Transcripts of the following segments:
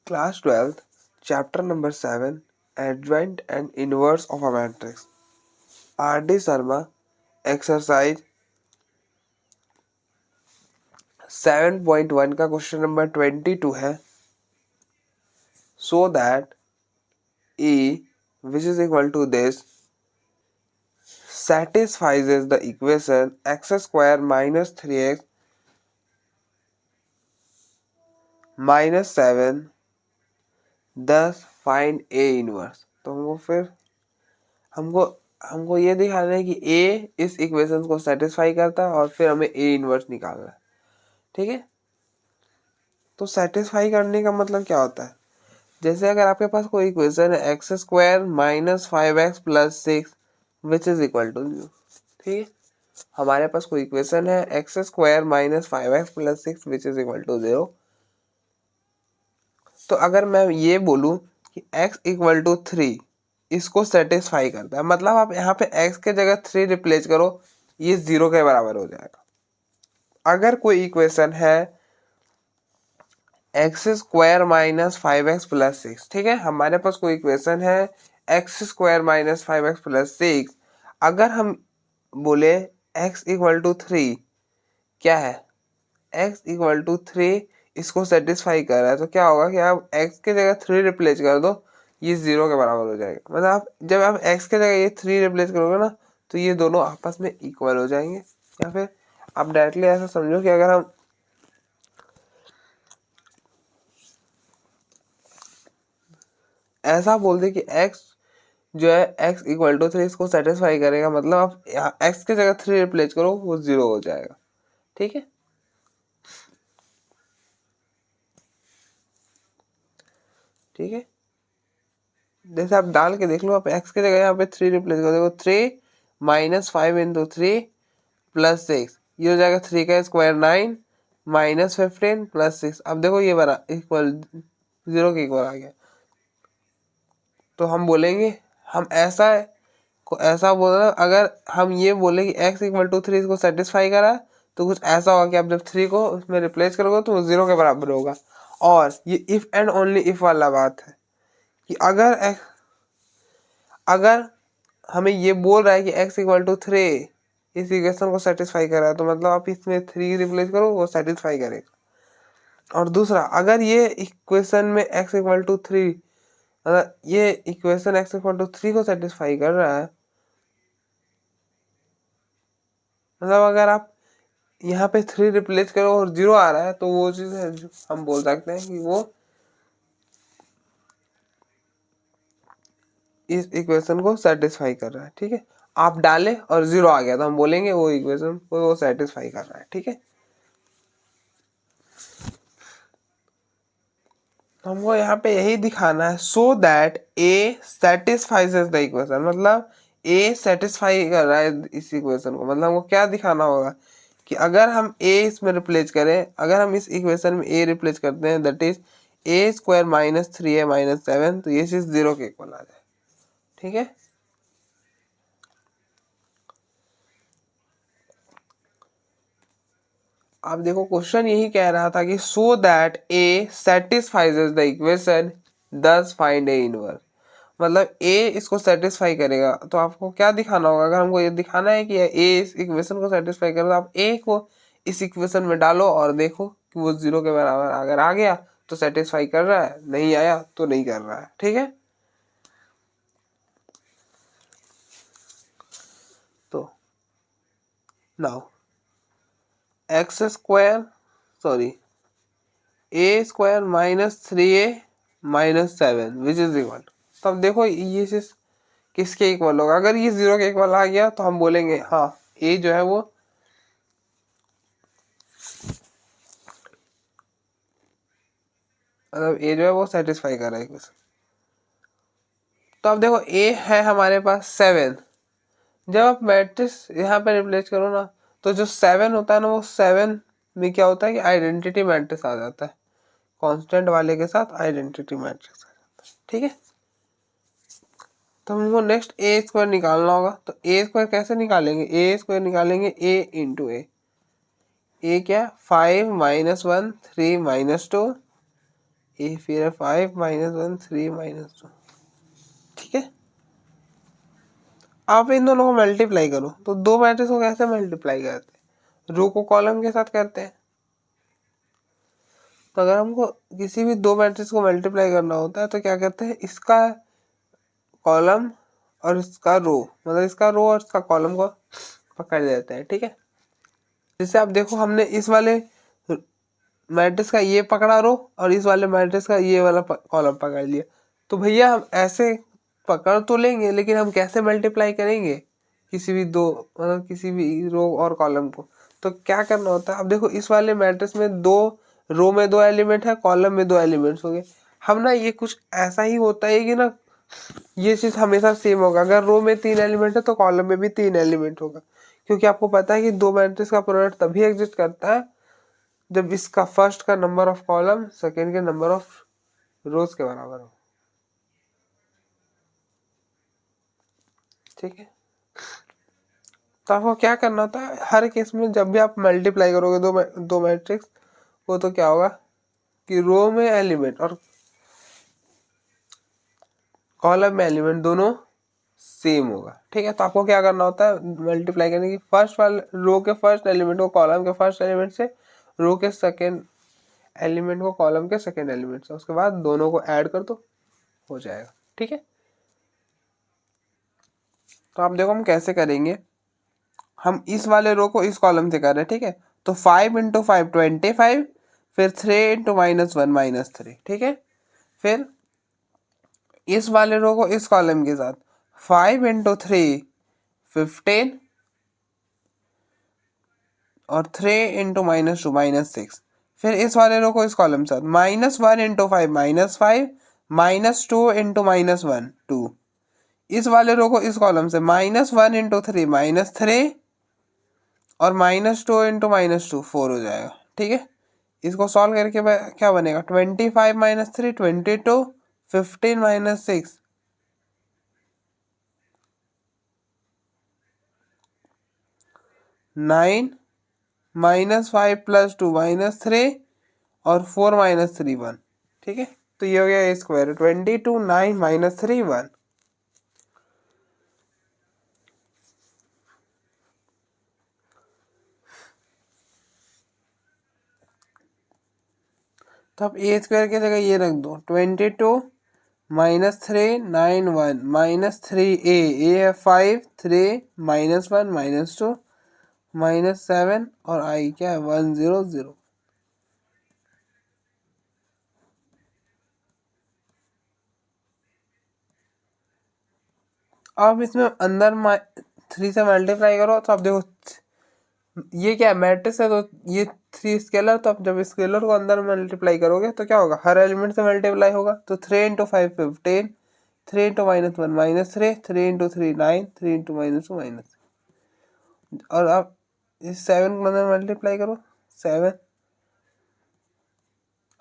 Class 12th, chapter number 7, adjoint and inverse of a matrix. R.D. Sharma, exercise 7.1 का question number 22 है. So that E, which is equal to this, satisfies the equation x square minus 3x minus 7. Thus find A inverse. तो हमको ये दिखाना है कि A इस equation को सेटिस्फाई करता है और फिर हमें A इनवर्स निकालना है. ठीक है. तो सेटिस्फाई करने का मतलब क्या होता है? जैसे अगर आपके पास कोई इक्वेशन है X square minus 5x plus 6 which is equal to 0. ठीक है. हमारे पास कोई इक्वेशन है X square minus 5x plus 6 which is equal to 0. तो अगर मैं ये बोलूं कि x इक्वल टू 3 इसको सेटिस्फाई करता है, मतलब आप यहाँ पे x के जगह 3 रिप्लेस करो, ये 0 के बराबर हो जाएगा. अगर कोई इक्वेशन है X square minus 5x plus 6, ठीक है, हमारे पास कोई इक्वेशन है X square minus 5x plus 6. अगर हम बोले x इक्वल टू 3, क्या है x इक्वल टू 3 इसको सेटिस्फाई कर रहा है, तो क्या होगा कि आप x के जगह 3 रिप्लेस कर दो, ये 0 के बराबर हो जाएगा. मतलब आप जब आप x के जगह ये 3 रिप्लेस करोगे ना, तो ये दोनों आपस में इक्वल हो जाएंगे. या फिर आप डायरेक्टली ऐसा समझो कि अगर हम ऐसा बोल दे कि x जो है x इक्वल टू 3 इसको सेटिस्फाई करेगा, मतलब आप x के जगह 3 रिप्लेस करो, वो 0 हो जाएगा. ठीक है. ठीक है. जैसे आप डाल के देख लो, आप x के जगह यहाँ पे 3 रिप्लेस कर देखो, 3 माइनस 5 इंटू 3 प्लस 6, ये हो जाएगा 3 का स्क्वायर 9 माइनस 15 प्लस 6. अब देखो ये बना इक्वल 0 के इक्वल आ गया. तो हम बोलेंगे, हम ऐसा बोल रहे, अगर हम ये बोले कि x इक्वल टू 3 इसको सेटिस्फाई करा, तो कुछ ऐसा होगा कि आप जब 3 को उसमें रिप्लेस करोगे तो वो 0 के बराबर होगा. और ये इफ एंड ओनली इफ वाला बात है कि अगर हमें ये बोल रहा है कि x इक्वल टू 3 इस इक्वेशन को सेटिस्फाई कर रहा है, तो मतलब आप इसमें 3 रिप्लेस करो, वो सेटिस्फाई करेगा. और दूसरा, अगर ये इक्वेशन में x इक्वल टू 3, अगर ये इक्वेशन x इक्वल टू 3 को सेटिस्फाई कर रहा है, मतलब अगर आप यहाँ पे 3 रिप्लेस करो और 0 आ रहा है, तो वो चीज है जो हम बोल सकते हैं कि वो इस इक्वेशन को सेटिस्फाई कर रहा है. ठीक है. आप डालें और 0 आ गया, तो हम बोलेंगे वो इक्वेशन को वो सेटिस्फाई कर रहा है. ठीक है. हमको यहाँ पे यही दिखाना है, so that A satisfies the equation, मतलब ए सेटिस्फाई कर रहा है इस इक्वेशन को. मतलब हमको क्या दिखाना होगा कि अगर हम ए इसमें रिप्लेस करें, अगर हम इस इक्वेशन में ए रिप्लेस करते हैं, that is a square minus 3a minus 7, तो ये चीज 0 के इक्वल आ जाए. ठीक है. अब देखो क्वेश्चन यही कह रहा था कि सो that A satisfies the equation, दस फाइंड ए इनवर्स. मतलब ए इसको सेटिस्फाई करेगा, तो आपको क्या दिखाना होगा? अगर हमको ये दिखाना है कि ए इस इक्वेशन को सेटिस्फाई करे, तो आप ए को इस इक्वेशन में डालो और देखो कि वो 0 के बराबर अगर आ गया तो सेटिस्फाई कर रहा है, नहीं आया तो नहीं कर रहा है. ठीक है. तो now x square sorry A square minus 3a minus 7 which is equal. तो अब देखो ये चीज किसके इक्वल होगा? अगर ये 0 के इक्वल आ गया तो हम बोलेंगे हाँ ए जो है वो मतलब ए जो है वो सेटिस्फाई कर रहा है इक्वेशन. तो अब देखो ए है हमारे पास 7, जब आप मैट्रिक्स यहाँ पे रिप्लेस करो ना, तो जो 7 होता है ना, वो 7 में क्या होता है कि आइडेंटिटी मैट्रिक्स आ जाता है, कांस्टेंट वाले के साथ आइडेंटिटी मैट्रिक्स आ जाता है. ठीक है. तो हमको नेक्स्ट ए स्क्वायर निकालना होगा. तो ए स्क्वायर कैसे निकालेंगे? ए स्क्वायर निकालेंगे ए इंटू ए क्या 5 माइनस 1 3 माइनस 2 ए फिर है 5 -1 3 -2। ठीक है, आप इन दोनों को मल्टीप्लाई करो तो दो मैट्रिक्स को कैसे मल्टीप्लाई करते हैं, रो को कॉलम के साथ करते हैं। तो अगर हमको किसी भी दो मैट्रिक्स को मल्टीप्लाई करना होता है तो क्या करते हैं, इसका कॉलम और इसका रो, मतलब इसका रो और इसका कॉलम को पकड़ लेते हैं। ठीक है, जैसे आप देखो हमने इस वाले मैट्रिक्स का ये पकड़ा रो और इस वाले मैट्रिक्स का ये वाला कॉलम पकड़ लिया। तो भैया हम ऐसे पकड़ तो लेंगे लेकिन हम कैसे मल्टीप्लाई करेंगे किसी भी दो, मतलब किसी भी रो और कॉलम को। तो क्या करना होता है, अब देखो इस वाले मैट्रिक्स में दो रो में दो एलिमेंट है, कॉलम में दो एलिमेंट्स हो गए। हम ना ये कुछ ऐसा ही होता है कि ना ये चीज हमेशा सेम होगा, अगर रो में 3 एलिमेंट है तो कॉलम में भी 3 एलिमेंट होगा, क्योंकि आपको पता है कि दो मैट्रिक्स का प्रोडक्ट तभी एग्जिस्ट करता है जब इसका फर्स्ट का नंबर ऑफ कॉलम सेकंड के नंबर ऑफ रोज के बराबर हो। ठीक है, तो आपको क्या करना होता है, हर केस में जब भी आप मल्टीप्लाई करोगे दो मैट्रिक्स को, तो क्या होगा कि रो में एलिमेंट और कॉलम में एलिमेंट दोनों सेम होगा। ठीक है, तो आपको क्या करना होता है, मल्टीप्लाई करने की फर्स्ट वाले रो के फर्स्ट एलिमेंट को कॉलम के फर्स्ट एलिमेंट से, रो के सेकंड एलिमेंट को कॉलम के सेकंड एलिमेंट से, उसके बाद दोनों को ऐड कर दो, हो जाएगा। ठीक है, तो आप देखो हम कैसे करेंगे, हम इस वाले रो को इस कॉलम से कर रहे हैं। ठीक है, तो 5 × 5 25, फिर 3 × -1 -3। ठीक है, फिर इस वाले रो को इस कॉलम के साथ 5 × 3 15 और 3 × -2 -6। फिर इस वाले रो को इस कॉलम के साथ -1 × 5 -5 -2 × -1 2। इस वाले रो को इस कॉलम से -1 × 3 -3 और -2 × -2 4 हो जाएगा। ठीक है, इसको सॉल्व करके क्या बनेगा, 25 - 3 22, 15 - 6 9 -5 + 2 -3 और 4 - 3 1। ठीक है, तो ये हो गया ए स्क्वायर 22 9 -3 1। तो अब ए स्क्वायर की जगह ये रख दो 22 -3 9 1 -3 ए है 5 3 -1 -2 -7 और आई क्या है 1 0 0। अब इसमें अंदर 3 से मल्टीप्लाई करो तो अब देखो ये क्या है, मैट्रिक्स है, तो ये 3 स्केलर, तो अब जब स्केलर को अंदर मल्टीप्लाई करोगे तो क्या होगा, हर एलिमेंट से मल्टीप्लाई होगा। तो 3 × 5 15, 3 × -1 -3, 3 × 3 9, 3 × -2 -3। और अब इस 7 को अंदर मल्टीप्लाई करो 7।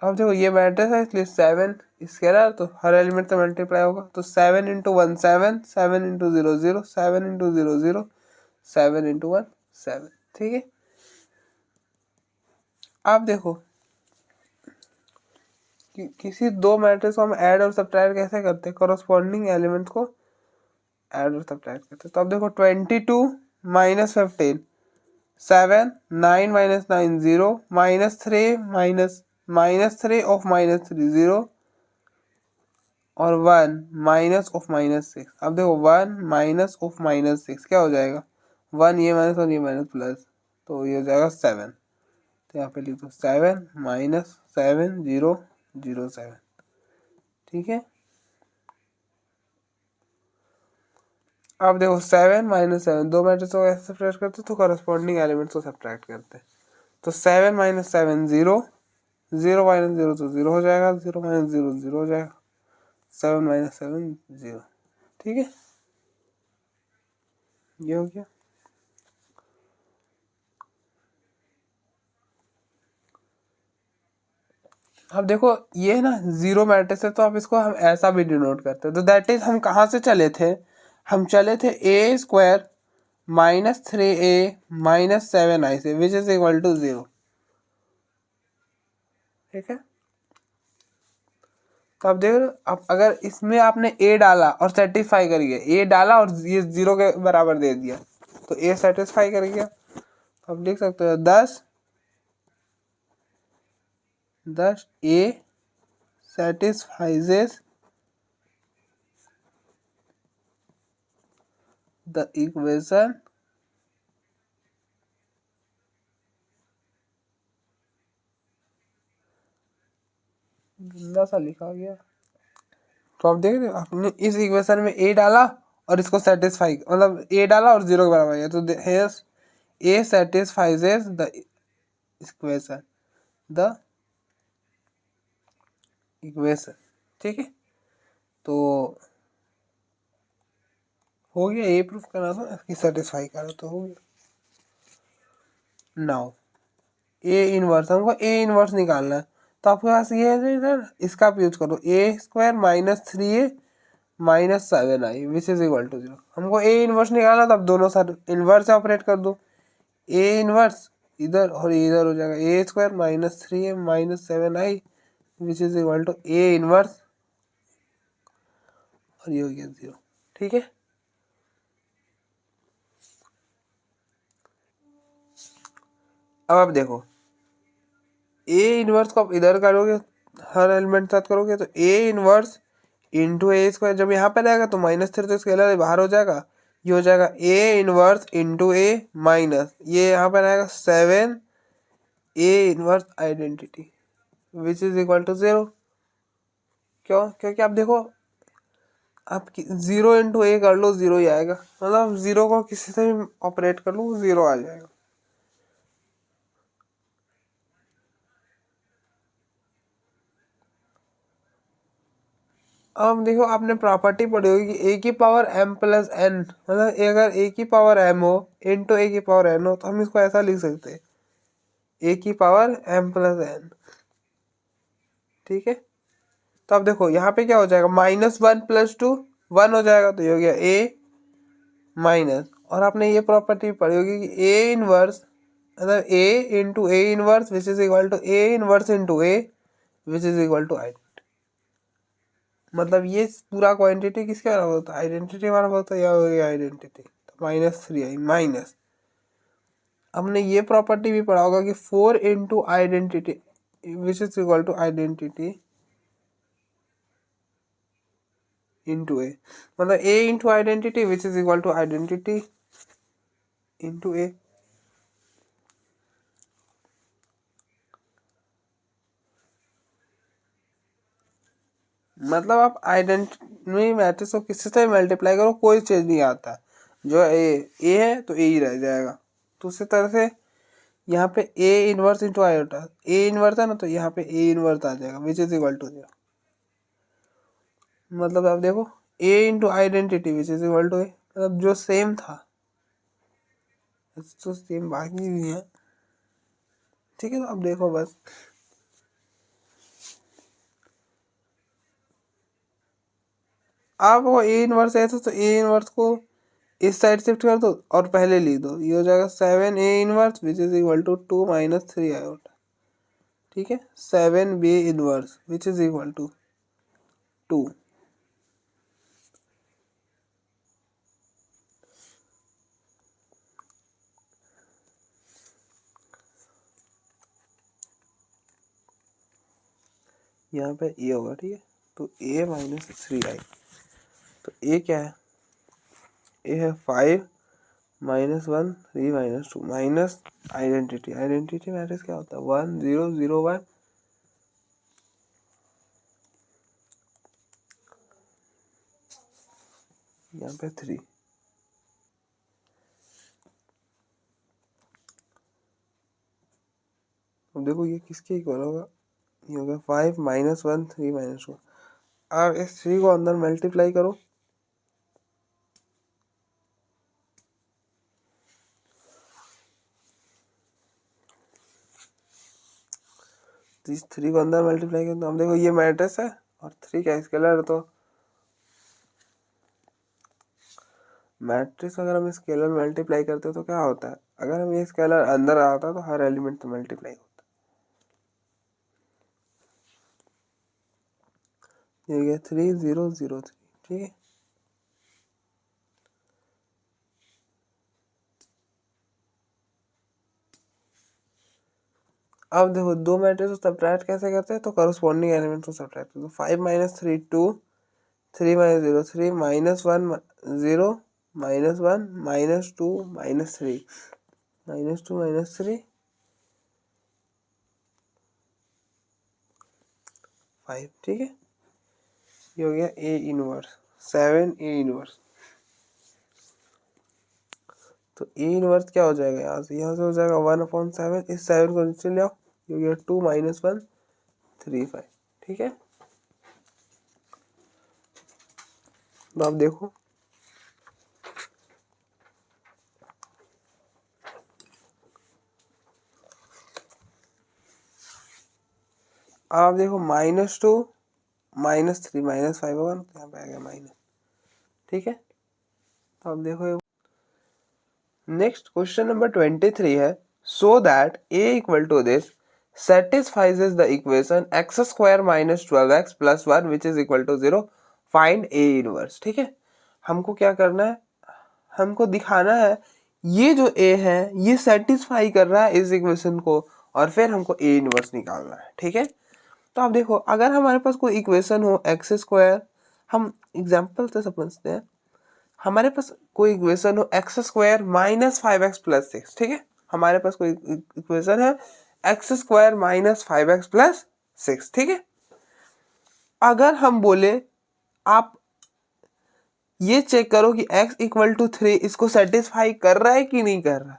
अब देखो ये मैट्रिक्स है इसलिए 7 स्केलर, तो हर एलिमेंट से मल्टीप्लाई होगा। तो 7 × 1 7, 7 × 0 0, 7 × 0 0, 7 × 1 7। ठीक है, अब देखो किसी दो मैट्रिक्स को हम ऐड और सब्ट्रैक्ट कैसे करते हैं, कॉरस्पॉन्डिंग एलिमेंट को ऐड और सब्ट्रैक्ट करते हैं। तो अब देखो 22 - 15 7 9 - 9 0 -3 -3 of -3 0 और 1 -6। अब देखो 1 -6 क्या हो जाएगा, 1 ये माइनस और ये माइनस प्लस, तो ये हो जाएगा 7। तो यहाँ पे लिख दो 7 -7 0 0 7। ठीक है, अब देखो 7 - 7 दो मैट्रिक्स को ऐसे सब्ट्रैक्ट करते तो कॉरस्पॉन्डिंग एलिमेंट्स को सब्ट्रैक्ट करते। तो 7 - 7 0, 0 - 0 तो 0 हो जाएगा, 0 - 0 0 हो जाएगा, 7 - 7 0। ठीक है, ये हो गया। अब देखो ये ना जीरो मैट्रिक्स है, तो आप इसको हम ऐसा भी डिनोट करते हैं। तो दैट इज हम कहाँ से चले थे, हम चले थे ए स्क्वायर -3a -7i से, विच इज इक्वल टू 0। ठीक है, तो आप देख रहे हो, अब अगर इसमें आपने ए डाला और सेटिस्फाई कर गया, ए डाला और ये 0 के बराबर दे दिया तो ए सेटिस्फाई कर गया। तो आप लिख सकते हो 10 ए satisfies the equation गंदा सा लिखा गया। तो आप देख रहे हो, आपने इस इक्वेशन में ए डाला और इसको सेटिस्फाई, मतलब ए डाला और 0 के बराबर है, तो A satisfies the equation, the equation. ठीक है, तो हो गया, ए प्रूफ करना था, इसकी सेटिस्फाई करो तो हो गया। नाउ ए इनवर्स, हमको ए इनवर्स निकालना है, तो आपके पास ये है ना, इसका आप यूज करो, A square minus 3a minus 7i which is equal to 0। हमको ए इनवर्स निकालना, तो आप दोनों साथ इनवर्स ऑपरेट कर दो, ए इनवर्स इधर और इधर हो जाएगा, A square minus 3a minus 7i which is equal to A inverse, और ये हो गया 0। ठीक है, अब आप देखो, ए इनवर्स को आप इधर करोगे, हर एलिमेंट साथ करोगे, तो ए इनवर्स इंटू ए स्क्वायर, जब यहाँ पे रहेगा तो -3 तो स्केलर बाहर हो जाएगा, ये हो जाएगा A inverse into A minus, ये यहाँ पे रहेगा 7 A inverse identity which is equal to 0। क्यों? क्योंकि आप देखो, आप 0 इंटू ए कर लो 0 ही आएगा, मतलब 0 को किसी से भी ऑपरेट कर लो 0 आ जाएगा। अब देखो, आपने प्रॉपर्टी पढ़ी होगी कि ए की पावर m प्लस एन, मतलब अगर ए की पावर m हो इंटू ए की पावर n हो, तो हम इसको ऐसा लिख सकते हैं, ए की पावर m प्लस एन। ठीक है, तो अब देखो यहाँ पे क्या हो जाएगा, -1 प्लस 2 1 हो जाएगा, तो ये हो गया ए माइनस, और आपने ये प्रॉपर्टी पढ़ी होगी कि ए इनवर्स, मतलब A into A inverse which is equal to A inverse into A which is equal to I, मतलब ये पूरा क्वांटिटी किसके बराबर होता है, आइडेंटिटी बराबर होता है, या हो गया आइडेंटिटी, तो -3i माइनस, हमने ये प्रॉपर्टी भी पढ़ा होगा कि 4 into identity which is equal to identity into A, मतलब A into identity which is equal to identity into A. मतलब आप आइडेंटिटी मैट्रिक्स को किसी से मल्टीप्लाई करो, कोई चेंज नहीं आता, जो ए है तो ए ही रह जाएगा। तो उसी तरह से यहाँ पे ए inverse into iota, A inverse है ना, तो यहाँ पे ए इनवर्स आ जाएगा विच इज इक्वल टू 0। मतलब आप देखो, A into identity which is equal to A, मतलब जो सेम था तो सेम बाकी भी है। ठीक है, तो अब देखो बस, आप वो ए इनवर्स है तो ए इनवर्स को इस साइड शिफ्ट कर दो और पहले लिख दो, ये हो जाएगा 7 A inverse which is equal to 2 minus 3 iota. ठीक है, 7 B inverse which is equal to 2। यहाँ पे ए होगा, ठीक है, तो ए माइनस 3i, तो ए क्या है, ए है 5 -1 3 -2 माइनस आइडेंटिटी, आइडेंटिटी मैट्रिक्स क्या होता है 1 0 0 1, यहाँ पे 3। अब देखो ये किसके इक्वल होगा, ये होगा 5 -1 3 -2। अब इस 3 को अंदर मल्टीप्लाई करो, तो इस 3 को अंदर मल्टीप्लाई करो, तो हम देखो ये मैट्रिक्स है और 3 का स्केलर है, तो मैट्रिक्स अगर हम स्केलर मल्टीप्लाई करते हो तो क्या होता है, अगर हम ये स्केलर अंदर आता है तो हर एलिमेंट तो मल्टीप्लाई होता है। ये हो गया 3003, ठीक है। अब देखो दो मैट्रिक्स को सब्ट्रैक्ट कैसे करते हैं, तो करस्पॉन्डिंग एलिमेंट को सब्ट्रैक्ट करते हैं। 5 - 3 2, 3 - 0 3, -1 0, -1 -2 -3, -2 -3 5, ठीक है। ये हो गया ए इनवर्स 7 ए इनवर्स। तो ए इनवर्स क्या हो जाएगा, यहाँ से हो जाएगा 1/7, इस 7 को नीचे ले आओ, ये हो गया 2 - 1 3 5, ठीक है। तो आप देखो -2 -3 -5 होगा ना, तो यहाँ पे आ गया माइनस, ठीक है। तो आप देखो नेक्स्ट क्वेश्चन नंबर 23 है, so that a equal to this satisfies the equation x square minus 12x plus 1 which is equal to 0, find a inverse, ठीक है। हमको क्या करना है, हमको दिखाना है ये जो a है ये सेटिस्फाई कर रहा है इस इक्वेशन को, और फिर हमको a इनवर्स निकालना है, ठीक है। तो आप देखो अगर हमारे पास कोई इक्वेशन हो एक्स स्क्वायर, हम एग्जाम्पल से समझते हैं, हमारे पास कोई इक्वेशन हो एक्स स्क्वायर -5x + 6, ठीक है। हमारे पास कोई इक्वेशन है एक्स स्क्वायर -5x + 6, ठीक है। अगर हम बोले आप ये चेक करो कि x इक्वल टू 3 इसको सेटिस्फाई कर रहा है कि नहीं कर रहा,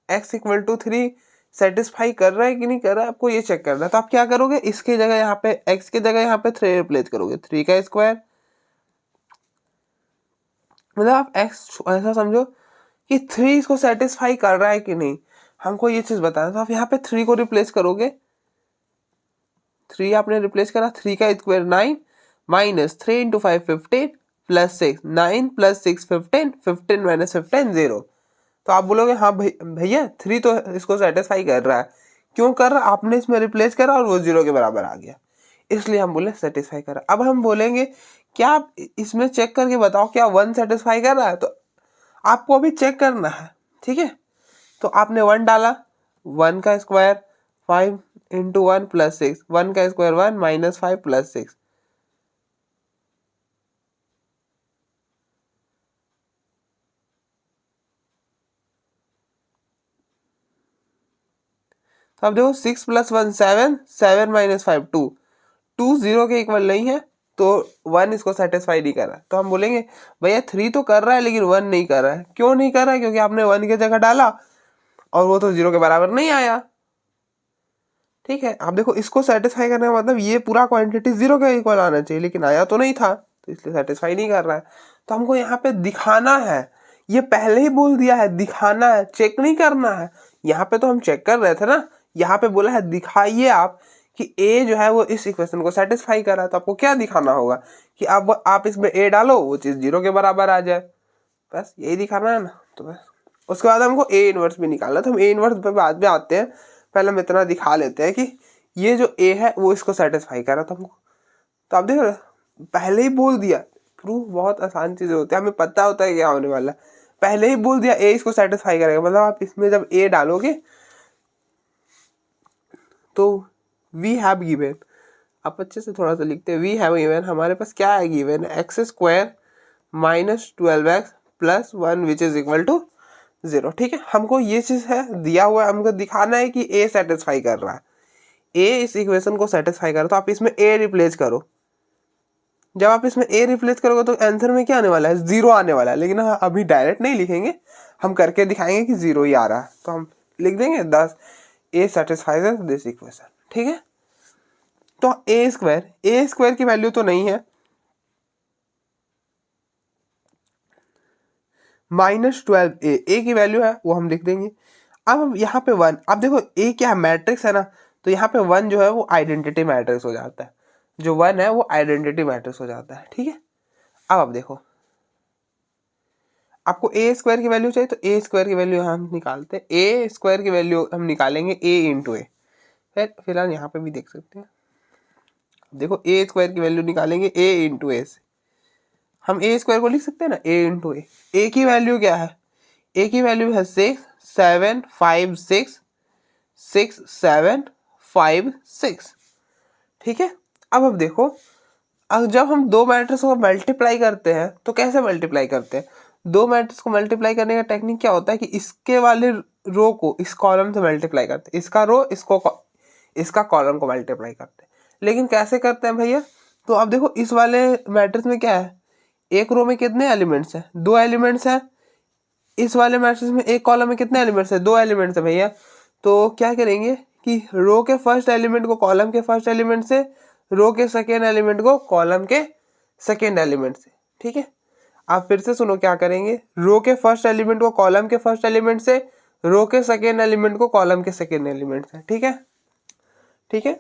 x इक्वल टू 3 सेटिस्फाई कर रहा है कि नहीं कर रहा है, आपको ये चेक करना है। तो आप क्या करोगे, इसके जगह यहाँ पे x के जगह यहाँ पे 3 रिप्लेस करोगे, 3 का स्क्वायर, मतलब आप x ऐसा समझो कि 3 इसको सेटिस्फाई कर रहा है कि नहीं, हमको ये चीज बताना। तो आप यहाँ पे 3 को रिप्लेस करोगे, 3 आपने रिप्लेस करा, 3 का स्क्वायर 9 - 3 × 5 15 + 6 9 + 6 15 15 - 15 0। तो आप बोलोगे हाँ भैया 3 तो इसको सेटिस्फाई कर रहा है, क्यों कर रहा, आपने इसमें रिप्लेस करा और वो 0 के बराबर आ गया, इसलिए हम बोले सेटिस्फाई कर रहा है। अब हम बोलेंगे क्या आप इसमें चेक करके बताओ क्या 1 सेटिस्फाई कर रहा है, तो आपको अभी चेक करना है, ठीक है। तो आपने 1 डाला, 1 का स्क्वायर 5 × 1 + 6, 1 का स्क्वायर 1 -5 + 6, तो अब देखो 6 + 1 7, 7 - 5 2, 2 0 के इक्वल नहीं है, तो 1 इसको सेटिस्फाई नहीं कर रहा। तो हम बोलेंगे भैया 3 तो कर रहा है लेकिन 1 नहीं कर रहा है, क्यों नहीं कर रहा है, क्योंकि आपने 1 की जगह डाला और वो तो 0 के बराबर नहीं आया, ठीक है। आप देखो इसको सेटिस्फाई करने का मतलब ये पूरा क्वांटिटी 0 के इक्वल आना चाहिए, लेकिन आया तो नहीं था, तो इसलिए सेटिस्फाई नहीं कर रहा है। तो हमको यहाँ पे दिखाना है, ये पहले ही बोल दिया है दिखाना है, चेक नहीं करना है। यहाँ पे तो हम चेक कर रहे थे ना, यहाँ पे बोला है दिखाइए आप कि a जो है वो इस इक्वेशन को सेटिस्फाई कर रहा है। तो आपको क्या दिखाना होगा कि अब आप इसमें a डालो वो चीज 0 के बराबर आ जाए, बस यही दिखाना है ना। तो बस उसके बाद हमको ए इनवर्स भी निकालना, तो हम ए इनवर्स पे बाद में आते हैं, पहले हम इतना दिखा लेते हैं कि ये जो ए है वो इसको सेटिस्फाई कर रहा था हमको। तो आप देख रहे पहले ही बोल दिया, प्रूफ बहुत आसान चीजें होती है, हमें पता होता है क्या होने वाला, पहले ही बोल दिया ए इसको सेटिस्फाई करेगा, मतलब आप इसमें जब ए डालोगे तो वी हैव गिवन, आप अच्छे से थोड़ा सा लिखते हैं, वी हैव गिवन, हमारे पास क्या है given, X square -12x + 1 which is equal to 0, ठीक है। हमको ये चीज है दिया हुआ है, हमको दिखाना है कि ए सेटिस्फाई कर रहा है, ए इस इक्वेशन को सेटिस्फाई कर रहा है, तो आप इसमें ए रिप्लेस करो। जब आप इसमें ए रिप्लेस करोगे तो आंसर में क्या आने वाला है, 0 आने वाला है, लेकिन हाँ अभी डायरेक्ट नहीं लिखेंगे, हम करके दिखाएंगे कि 0 ही आ रहा है। तो हम लिख देंगे 10 ए सेटिस्फाइज दिस इक्वेशन, ठीक है। तो ए स्क्वायर की वैल्यू तो नहीं है, -12 ए की वैल्यू है वो हम लिख देंगे। अब हम यहाँ पे 1, अब देखो ए क्या है, मैट्रिक्स है ना, तो यहाँ पे 1 जो है वो आइडेंटिटी मैट्रिक्स हो जाता है, जो 1 है वो आइडेंटिटी मैट्रिक्स हो जाता है, ठीक है। अब आप देखो आपको ए स्क्वायर की वैल्यू चाहिए, तो ए स्क्वायर की वैल्यू हम निकालते हैं, ए स्क्वायर की वैल्यू हम निकालेंगे a × ए, फिर फिलहाल यहाँ पे भी देख सकते हैं देखो ए स्क्वायर की वैल्यू निकालेंगे ए इंटू ए से, हम ए स्क्वायर को लिख सकते हैं ना ए इंटू ए। ए की वैल्यू क्या है, ए की वैल्यू है 6 7 5 6 6 7 5 6। ठीक है, अब देखो, अब जब हम दो मैट्रिक्स को मल्टीप्लाई करते हैं तो कैसे मल्टीप्लाई करते हैं, दो मैट्रिक्स को मल्टीप्लाई करने का टेक्निक क्या होता है कि इसके वाले रो को इस कॉलम से मल्टीप्लाई करते हैं, इसका रो इसका कॉलम को मल्टीप्लाई करते हैं। लेकिन कैसे करते हैं भैया, तो अब देखो इस वाले मैट्रिक्स में क्या है, एक रो में कितने एलिमेंट्स हैं, दो एलिमेंट्स हैं। इस वाले मैट्रिक्स में एक कॉलम में कितने एलिमेंट्स है, दो एलिमेंट्स है भैया। तो क्या करेंगे कि रो के फर्स्ट एलिमेंट को कॉलम के फर्स्ट एलिमेंट से, रो के सेकेंड एलिमेंट को कॉलम के सेकेंड एलिमेंट से। ठीक है, आप फिर से सुनो क्या करेंगे, रो के फर्स्ट एलिमेंट को कॉलम के फर्स्ट एलिमेंट से, रो के सेकेंड एलिमेंट को कॉलम के सेकेंड एलिमेंट से। ठीक है, ठीक है,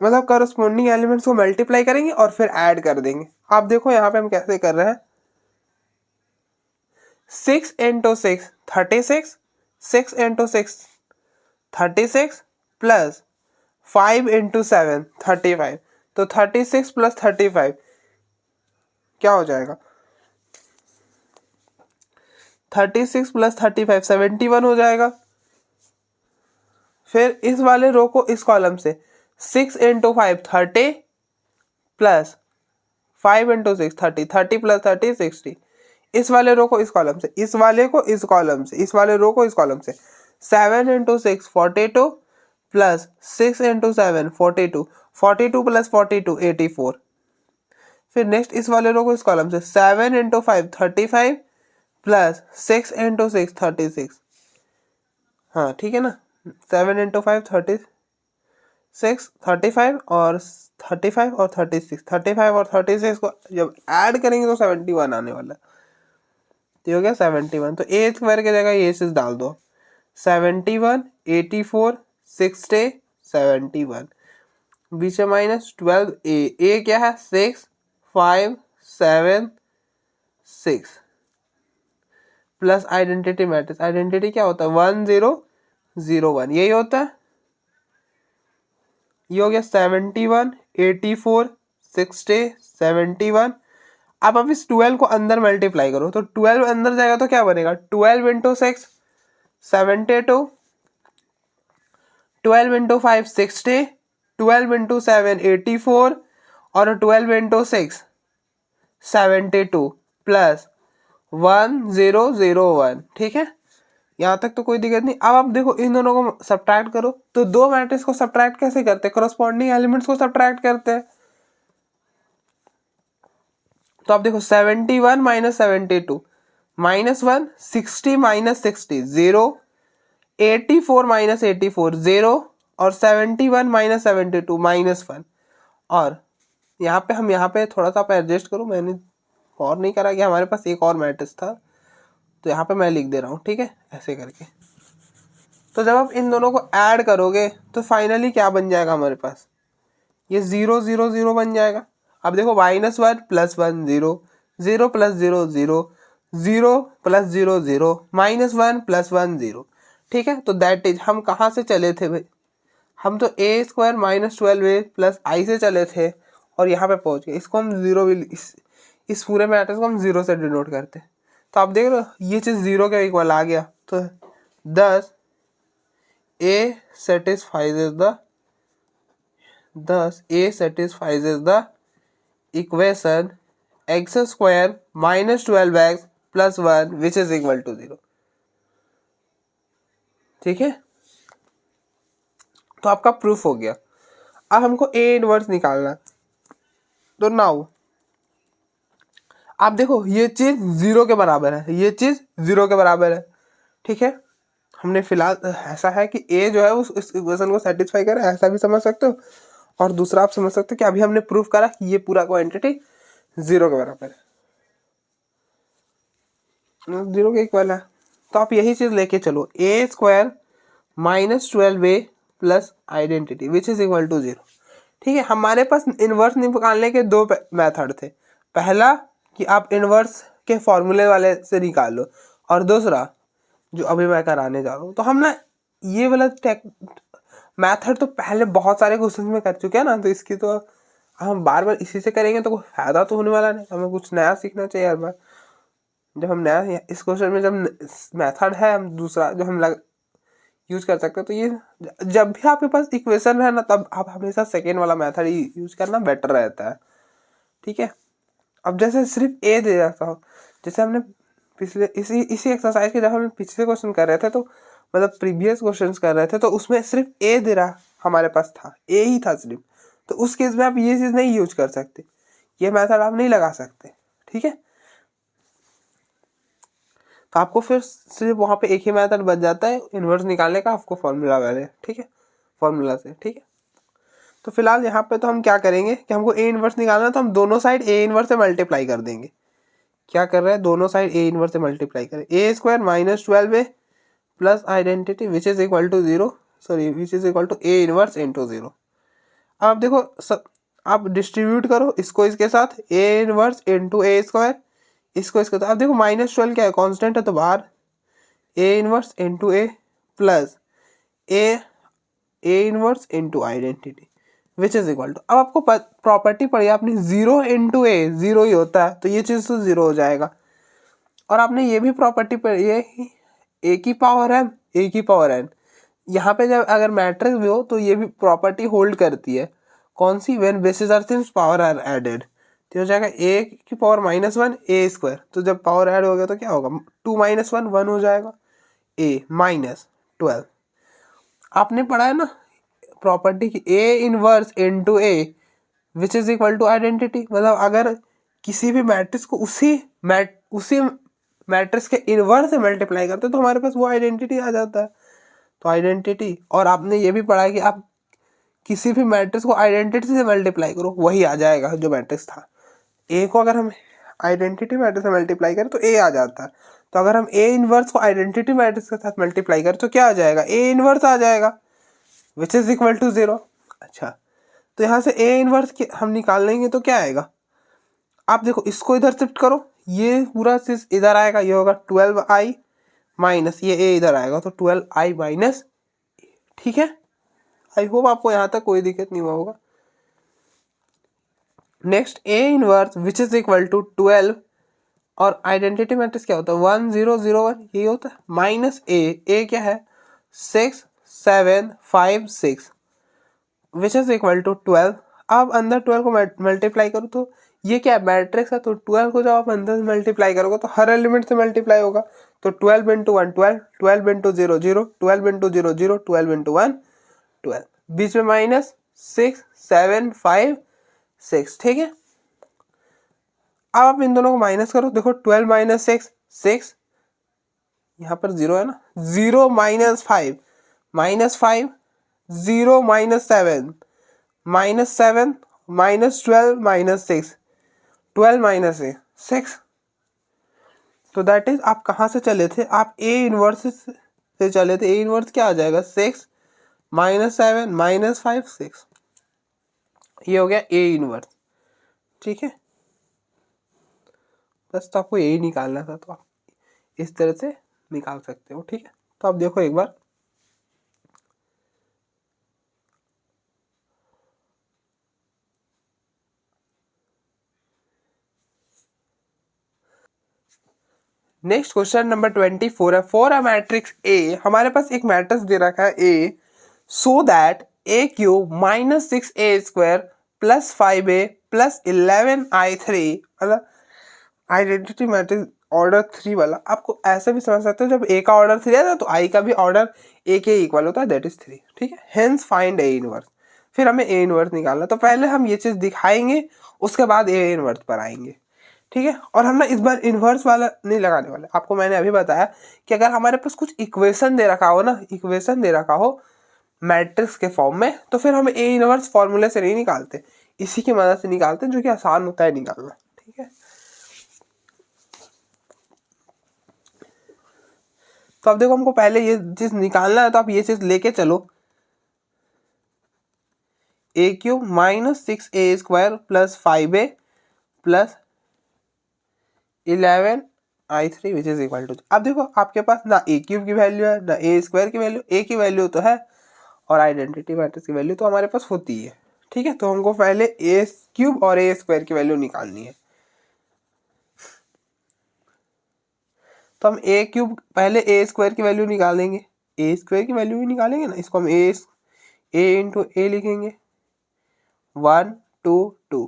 मतलब करस्पॉन्डिंग एलिमेंट्स को मल्टीप्लाई करेंगे और फिर ऐड कर देंगे। आप देखो यहाँ पे हम कैसे कर रहे हैं, 6 इंटू 6 36, 6 इंटू 6 36 प्लस 5 इंटू 7 35। तो 36 प्लस 35 क्या हो जाएगा, 36 प्लस 35 71 हो जाएगा। फिर इस वाले रो को इस कॉलम से 6 इंटू 5 30 प्लस 5 इंटू 6 30, 30 प्लस 30 60। इस वाले रो को इस कॉलम से, इस वाले को इस कॉलम से, इस वाले रो को इस कॉलम से 7 इंटू 6 42 प्लस 6 इंटू 7 42, 42 प्लस 42 84। फिर नेक्स्ट इस वाले रो को इस कॉलम से 7 इंटू 5 35 प्लस 6 इंटू 6 36। हाँ ठीक है ना, 7 इंटू 5 36 35 और 35 और 36, 35 और 36 को जब ऐड करेंगे तो 71 आने वाला है। तो हो गया 71। तो ए स्क्वायर की जगह ये चीज डाल दो, 71 84 60 71, बीच में माइनस 12 ए क्या है 6 5 7 6 प्लस आइडेंटिटी मैट्रिक्स, आइडेंटिटी क्या होता है 1 0 0 1, यही होता है। ये हो गया 71 84 60 71। अब इस 12 को अंदर मल्टीप्लाई करो, तो 12 अंदर जाएगा तो क्या बनेगा, 12 इंटू 6 72, 12 इंटू 5 60, 12 इंटू 7 84 और 12 इंटू 6 72 प्लस 1001। ठीक है, यहाँ तक तो कोई दिक्कत नहीं। अब आप देखो इन दोनों को सब्ट्रैक्ट करो, तो दो मैट्रिक्स को सब्ट्रैक्ट कैसे करते हैं, करस्पॉन्डिंग एलिमेंट्स को सब्ट्रैक्ट करते हैं। तो आप देखो 71 माइनस 72 माइनस 1, 60 माइनस 60 0, 84 माइनस 84 0 और 71 माइनस 72 माइनस 1। और यहाँ पे हम यहाँ पे थोड़ा सा आप एडजस्ट करो, मैंने और नहीं करा कि हमारे पास एक और मैट्रिक्स था, तो यहाँ पे मैं लिख दे रहा हूँ। ठीक है, ऐसे करके। तो जब आप इन दोनों को ऐड करोगे तो फाइनली क्या बन जाएगा हमारे पास, ये 0 0 0 बन जाएगा। अब देखो -1 प्लस 1 0, 0 प्लस 0 0, 0 प्लस 0 0, -1 प्लस 1 0। ठीक है, तो दैट इज हम कहाँ से चले थे भाई, हम तो ए स्क्वायर माइनस 12a प्लस आई से चले थे और यहाँ पे पहुँच गए। इसको हम जीरो भी इस पूरे मैट्रिक्स को हम जीरो से डिनोट करते हैं। तो आप देख रहे हो ये चीज़ जीरो के इक्वल आ गया। तो 10 A satisfies the equation X square minus 12x plus 1 which is equal to 0। ठीक है, तो आपका प्रूफ हो गया। अब हमको ए इनवर्स निकालना। तो नाउ आप देखो ये चीज 0 के बराबर है, ये चीज 0 के बराबर है। ठीक है, हमने फिलहाल ऐसा है कि ए जो है उस इक्वेशन को सेटिस्फाई करे, ऐसा भी समझ सकते हो। और दूसरा आप समझ सकते हो कि अभी हमने प्रूफ करा कि ये पूरा क्वांटिटी 0 के बराबर है, 0 के इक्वल है। तो आप यही चीज लेके चलो, A square minus 12a plus identity which is equal to 0। ठीक है, हमारे पास इनवर्स निकालने के दो मेथड थे। पहला कि आप इनवर्स के फॉर्मूले वाले से निकाल लो, और दूसरा जो अभी मैं कराने जा रहा हूँ। तो हम ना ये वाला मेथड तो पहले बहुत सारे क्वेश्चन में कर चुके हैं ना, तो इसकी तो हम बार बार इसी से करेंगे तो कोई फायदा तो होने वाला नहीं, हमें कुछ नया सीखना चाहिए हर बार। जब हम नया इस क्वेश्चन में जब मेथड है हम दूसरा जो हम यूज कर सकते हैं, तो ये जब भी आपके पास इक्वेशन है ना तब आप हमेशा सेकेंड वाला मेथड ही यूज करना बेटर रहता है, ठीक है। अब जैसे सिर्फ ए दे जाता हो, जैसे हमने पिछले इसी एक्सरसाइज के जब हम पिछले क्वेश्चन कर रहे थे, तो मतलब प्रीवियस क्वेश्चंस कर रहे थे, तो उसमें सिर्फ ए दे रहा हमारे पास था, ए ही था सिर्फ, तो उस केस में आप ये चीज़ नहीं यूज कर सकते, ये मेथड आप नहीं लगा सकते, ठीक है। तो आपको फिर सिर्फ वहाँ पे एक ही मेथड बच जाता है इन्वर्स निकालने का, आपको फॉर्मूला वाले, ठीक है, फॉर्मूला से, ठीक है। तो फिलहाल यहाँ पे तो हम क्या करेंगे कि हमको ए इन्वर्स निकालना है, तो हम दोनों साइड ए इन्वर्स से मल्टीप्लाई कर देंगे। क्या कर रहे हैं, दोनों साइड ए इन्वर्स से मल्टीप्लाई करें, A square minus 12a plus identity which is equal to 0, sorry which is equal to A inverse into 0। अब देखो आप डिस्ट्रीब्यूट करो इसको इसके साथ, A inverse into A square, इसको इसके साथ। अब देखो -12 क्या है, कॉन्स्टेंट है तो बाहर, A inverse into A plus A inverse into identity which is equal to, अब आपको प्रॉपर्टी पड़ी आपने 0 इंटू ए, 0 ही होता है, तो ये चीज़ तो 0 हो जाएगा। और आपने ये भी प्रॉपर्टी पड़ी है ए की पावर एम, ए की पावर एन, यहाँ पे जब अगर मैट्रिक्स भी हो तो ये भी प्रॉपर्टी होल्ड करती है, कौन सी, when basis are same power are added, तो हो जाएगा ए की पावर -1 ए स्क्वायर, तो जब पावर ऐड हो गया तो क्या होगा, 2 - 1 1 हो जाएगा, ए माइनस 12। आपने पढ़ा है ना प्रॉपर्टी की, A inverse into A which is equal to identity, मतलब अगर किसी भी मैट्रिक्स को उसी मैट्रिक्स के इनवर्स से मल्टीप्लाई करते तो हमारे पास वो आइडेंटिटी आ जाता है, तो आइडेंटिटी। और आपने ये भी पढ़ा है कि आप किसी भी मैट्रिक्स को आइडेंटिटी से मल्टीप्लाई करो वही आ जाएगा जो मैट्रिक्स था, ए को अगर हम आइडेंटिटी मैट्रिक्स से मल्टीप्लाई करें तो ए आ जाता है, तो अगर हम ए इनवर्स को आइडेंटिटी मैट्रिक्स के साथ मल्टीप्लाई करें तो क्या आ जाएगा, ए इनवर्स आ जाएगा विच इज इक्वल टू 0। अच्छा, तो यहाँ से ए इनवर्स हम निकाल लेंगे तो क्या आएगा, आप देखो इसको इधर शिफ्ट करो, ये पूरा चीज इधर आएगा, ये होगा 12i माइनस ये ए इधर आएगा तो 12i माइनस, ठीक है। आई होप आपको यहाँ तक कोई दिक्कत नहीं हुआ होगा। Next A inverse which is equal to 12 और आइडेंटिटी मैट्रिक्स क्या होता है 1 0 0 1, यही होता है, माइनस ए क्या है 6 7 5 6 विच इज इक्वल टू 12। अब अंदर 12 को मल्टीप्लाई करो तो ये क्या है मैट्रिक्स है, तो 12 को जब आप अंदर से मल्टीप्लाई करोगे तो हर एलिमेंट से मल्टीप्लाई होगा, तो 12 इंटू 1 12, 12 इंटू 0 0, 12 इंटू 0 0, 12 इंटू 1 12, बीच में माइनस 6 7 5 6, ठीक है। अब आप इन दोनों को माइनस करो, देखो 12 माइनस 6 6, यहाँ पर 0 है ना, 0 minus 5 -5, 0 minus 7 -7 minus 12 minus 6, 12 minus 6, तो दैट इज आप कहाँ से चले थे, आप ए इनवर्स से चले थे, ए इनवर्स क्या आ जाएगा 6 -7 -5 6, ये हो गया ए इनवर्स, ठीक है। बस तो आपको यही निकालना था, तो आप इस तरह से निकाल सकते हो, ठीक है। तो आप देखो एक बार, नेक्स्ट क्वेश्चन नंबर 24 है, फॉर अ मैट्रिक्स ए, हमारे पास एक मैट्रिक्स दे रखा है A, so that A cube minus 6a square plus 5a plus 11i3, मतलब आइडेंटिटी मैट्रिक्स ऑर्डर 3 वाला। आपको ऐसे भी समझ सकते हो, जब ए का ऑर्डर 3 है ना तो आई का भी ऑर्डर ए के इक्वल होता है, दैट इज 3, ठीक है। हेंस फाइंड ए इनवर्स, फिर हमें ए इनवर्स निकालना, तो पहले हम ये चीज दिखाएंगे उसके बाद ए इनवर्स पर आएंगे, ठीक है। और हम ना इस बार इन्वर्स वाला नहीं लगाने वाले, आपको मैंने अभी बताया कि अगर हमारे पास कुछ इक्वेशन दे रखा हो ना, इक्वेशन दे रखा हो मैट्रिक्स के फॉर्म में, तो फिर हम ए इनवर्स फॉर्मूले से नहीं निकालते, इसी की मदद से निकालते हैं, जो कि आसान होता है निकालना, ठीक है। तो अब देखो हमको पहले ये चीज निकालना है, तो आप ये चीज लेके चलो, A cube minus 6a square plus 5a plus 11i3 which is equal to, अब देखो आपके पास ना ए क्यूब की वैल्यू है ना ए स्क्वायर की वैल्यू, ए की वैल्यू तो है और आइडेंटिटी मैट्रिक्स की वैल्यू तो हमारे पास होती है। ठीक है, तो हमको पहले ए क्यूब और ए स्क्वायर की वैल्यू निकालनी है। तो हम ए क्यूब पहले ए स्क्वायर की वैल्यू निकालेंगे, ए स्क्वायर की वैल्यू भी निकालेंगे ना, इसको हम ए इंटू ए लिखेंगे 1 2 2।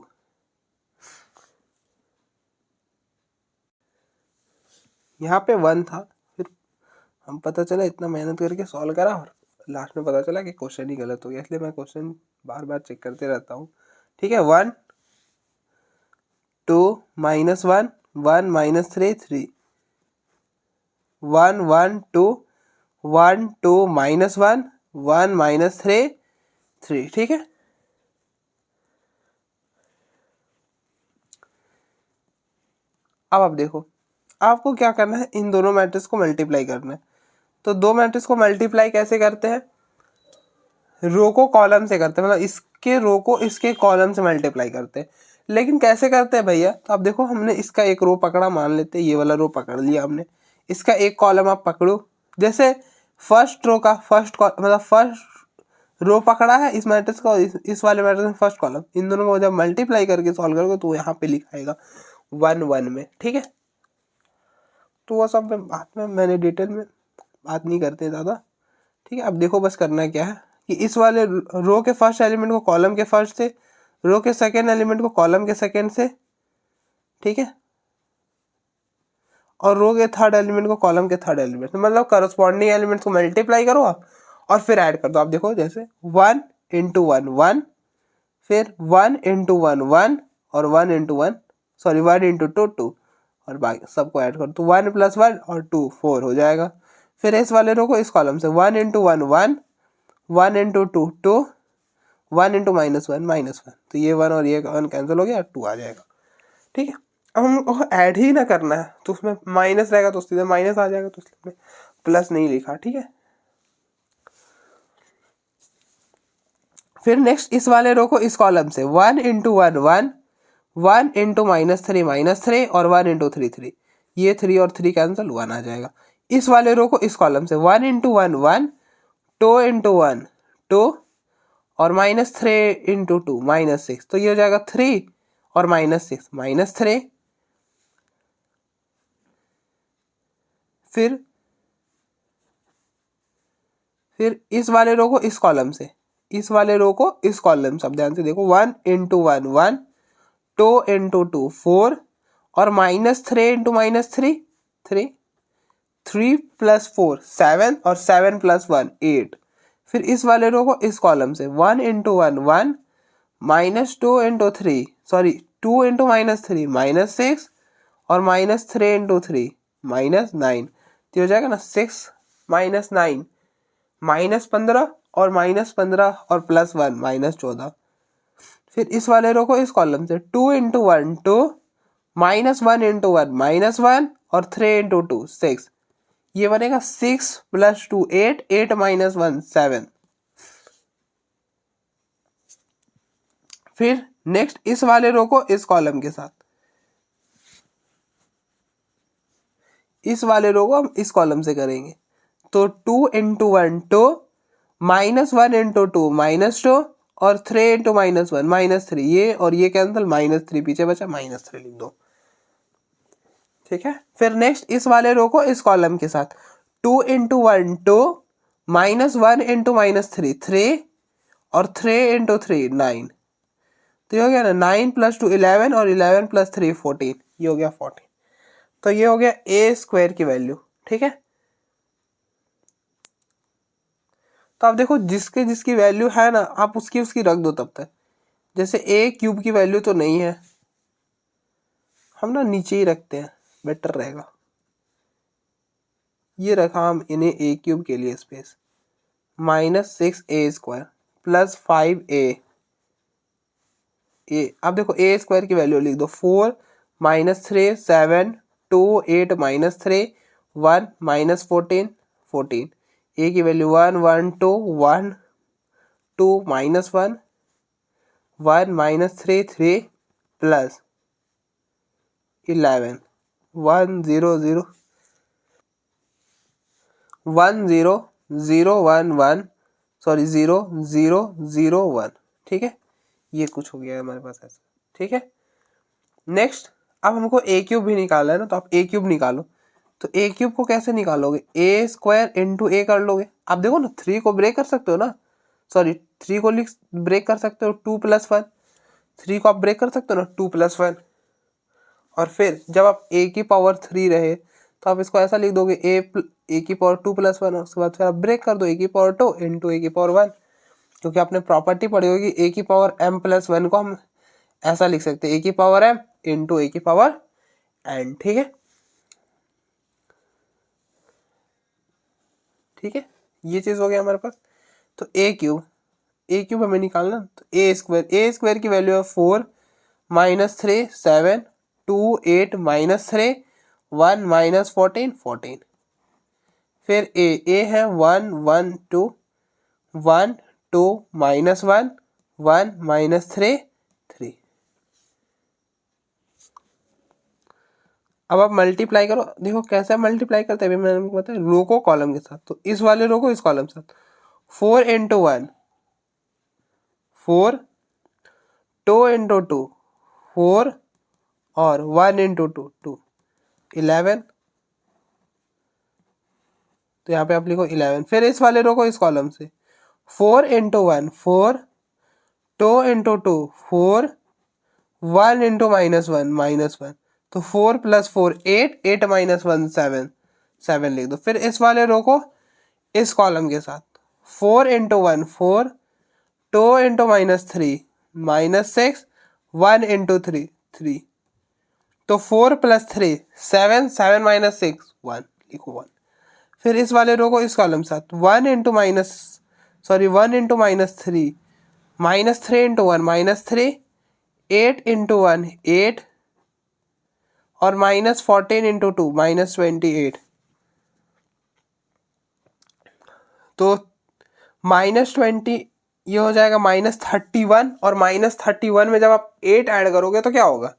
यहाँ पे 1 था, फिर हम पता चला इतना मेहनत करके सॉल्व करा और लास्ट में पता चला कि क्वेश्चन ही गलत हो गया, इसलिए मैं क्वेश्चन बार बार चेक करते रहता हूँ। ठीक है, 1 2 -1 1 -3 3 1 1 2 1 2 -1 1 -3 3। ठीक है, अब आप देखो, आपको क्या करना है, इन दोनों मैट्रिक्स को मल्टीप्लाई करना है। तो दो मैट्रिक्स को मल्टीप्लाई कैसे करते हैं, रो को कॉलम से करते हैं, मतलब इसके रो को इसके कॉलम से मल्टीप्लाई करते हैं। लेकिन कैसे करते हैं भैया, तो आप देखो, हमने इसका एक रो पकड़ा, मान लेते हैं ये वाला रो पकड़ लिया हमने, इसका एक कॉलम आप पकड़ो, जैसे फर्स्ट रो का मतलब फर्स्ट रो पकड़ा है इस मैट्रिक्स का, इस वाले मैट्रिक्स में फर्स्ट कॉलम, इन दोनों को जब मल्टीप्लाई करके सॉल्व करोगे तो यहाँ पे लिखाएगा 1 1 में। ठीक है, तो वो सब बात में मैंने डिटेल में बात नहीं करते ज़्यादा। ठीक है, अब देखो बस करना क्या है कि इस वाले रो के फर्स्ट एलिमेंट को कॉलम के फर्स्ट से, रो के सेकेंड एलिमेंट को कॉलम के सेकेंड से, ठीक है, और रो के थर्ड एलिमेंट को कॉलम के थर्ड एलिमेंट से, मतलब करस्पॉन्डिंग एलिमेंट को मल्टीप्लाई करो आप और फिर ऐड कर दो। आप देखो जैसे 1 इंटू 1 1, फिर 1 इंटू 1 1 और 1 इंटू 1 सॉरी 1 इंटू 2 2 और बाकी सबको ऐड कर तो 1 + 1 और 2 4 हो जाएगा। फिर इस वाले रो को इस कॉलम से 1 इंटू 1 1 1 इंटू 2 2 1 इंटू -1 -1, तो ये 1 और ये 1 कैंसिल हो गया, 2 आ जाएगा। ठीक है, अब हमको ऐड ही ना करना है, तो उसमें माइनस रहेगा तो सीधे माइनस आ जाएगा, तो इसलिए प्लस नहीं लिखा। ठीक है, फिर नेक्स्ट इस वाले रो को इस कॉलम से 1 इंटू 1 1 1 इंटू -3 -3 और 1 इंटू 3 3, ये 3 और 3 कैंसिल, 1 आ जाएगा। इस वाले रो को इस कॉलम से 1 इंटू 1 1 2 इंटू 1 2 और -3 इंटू 2 -6, तो ये हो जाएगा 3 और -6 -3। फिर इस वाले रो को इस कॉलम से, इस वाले रो को इस कॉलम से, अब ध्यान से देखो 1 इंटू 1 1 2 इंटू 2 4 और -3 इंटू -3 3 3 + 4 7 और 7 + 1 8। फिर इस वाले रो को इस कॉलम से 1 इंटू 1 1 -2 इंटू 3 सॉरी 2 इंटू -3 -6 और -3 इंटू 3 -9, तो हो जाएगा ना 6 -9 -15 और -15 और +1 -14। फिर इस वाले रो को इस कॉलम से 2 इंटू 1 2 -1 इंटू 1 -1 और 3 इंटू 2 6, ये बनेगा 6 + 2 8 8 -1 7। फिर नेक्स्ट इस वाले रो को इस कॉलम के साथ, इस वाले रो को हम इस कॉलम से करेंगे, तो 2 इंटू 1 2 -1 इंटू 2 -2 और 3 इंटू -1 -3, ये और ये कैंसिल, -3 पीछे बचा, -3 लिख दो। ठीक है, फिर नेक्स्ट इस वाले रो को इस कॉलम के साथ 2 इंटू 1 2 -1 इंटू -3 3 और 3 इंटू 3 9, तो ये हो गया ना 9 + 2 11 और 11 + 3 14, ये हो गया 14। तो ये हो गया ए स्क्वायर की वैल्यू। ठीक है, तो आप देखो जिसके जिसकी वैल्यू है ना, आप उसकी उसकी रख दो तब तक। जैसे ए क्यूब की वैल्यू तो नहीं है, हम ना नीचे ही रखते हैं, बेटर रहेगा। ये रखा हम इन्हें ए क्यूब के लिए स्पेस, -6a² + 5a। अब देखो ए स्क्वायर की वैल्यू लिख दो 4 -3 7 2 8 -3 1 -14 14। ए की वैल्यू 1 1 2 1 2 -1 1 -3 3 + 11 1 0 0 1 0 0 1 1 सॉरी 0 0 0 1, ठीक है। ये कुछ हो गया है हमारे पास ऐसा, ठीक है। नेक्स्ट अब हमको ए क्यूब भी निकालना है ना, तो आप ए क्यूब निकालो। तो ए क्यूब को कैसे निकालोगे, ए स्क्वायर इंटू ए कर लोगे। आप देखो ना 3 को ब्रेक कर सकते हो ना, सॉरी 3 को ब्रेक कर सकते हो 2 + 1, 3 को आप ब्रेक कर सकते हो ना 2 + 1। और फिर जब आप a की पावर 3 रहे तो आप इसको ऐसा लिख दोगे a की पावर 2 + 1, और उसके बाद फिर आप ब्रेक कर दो a की पावर 2 इंटू a की पावर 1, क्योंकि आपने प्रॉपर्टी पढ़ी होगी a की पावर m + 1 को हम ऐसा लिख सकते हैं a की पावर m इंटू a की पावर n, ठीक है। ठीक है, ये चीज हो गया हमारे पास। तो ए क्यूब हमें निकालना, तो ए स्क्वायर की वैल्यू है 4 - 3 7 2 8 -3 1 -14 14। फिर ए है 1 1 2 1 2 -1 1 -3 3। अब आप मल्टीप्लाई करो, देखो कैसे मल्टीप्लाई करते हैं, अभी मैंने आपको बताया रो को कॉलम के साथ, तो इस वाले रो को इस कॉलम के साथ। 4 × 1 4, 2 × 2 4, और 1 × 2 2 11। तो यहाँ पे आप लिखो 11। फिर इस वाले रो को इस कॉलम से 4 × 1 4, 2 × 2 4, 1 × -1 -1। तो 4 + 4 8 8 - 1 7 7 लिख दो। फिर इस वाले रो को इस कॉलम के साथ 4 × 1 4, 2 × -3 -6 1 × 3 3। तो 4 + 3 7 7 - 6 1 लिखो 1। फिर इस वाले रो को इस कॉलम के साथ 1 × -3 -3 -3 × 1 -3 8 × 1 8, और -14 × 2 -28। तो -20 ये हो जाएगा -31, और -31 में जब आप 8 ऐड करोगे तो क्या होगा,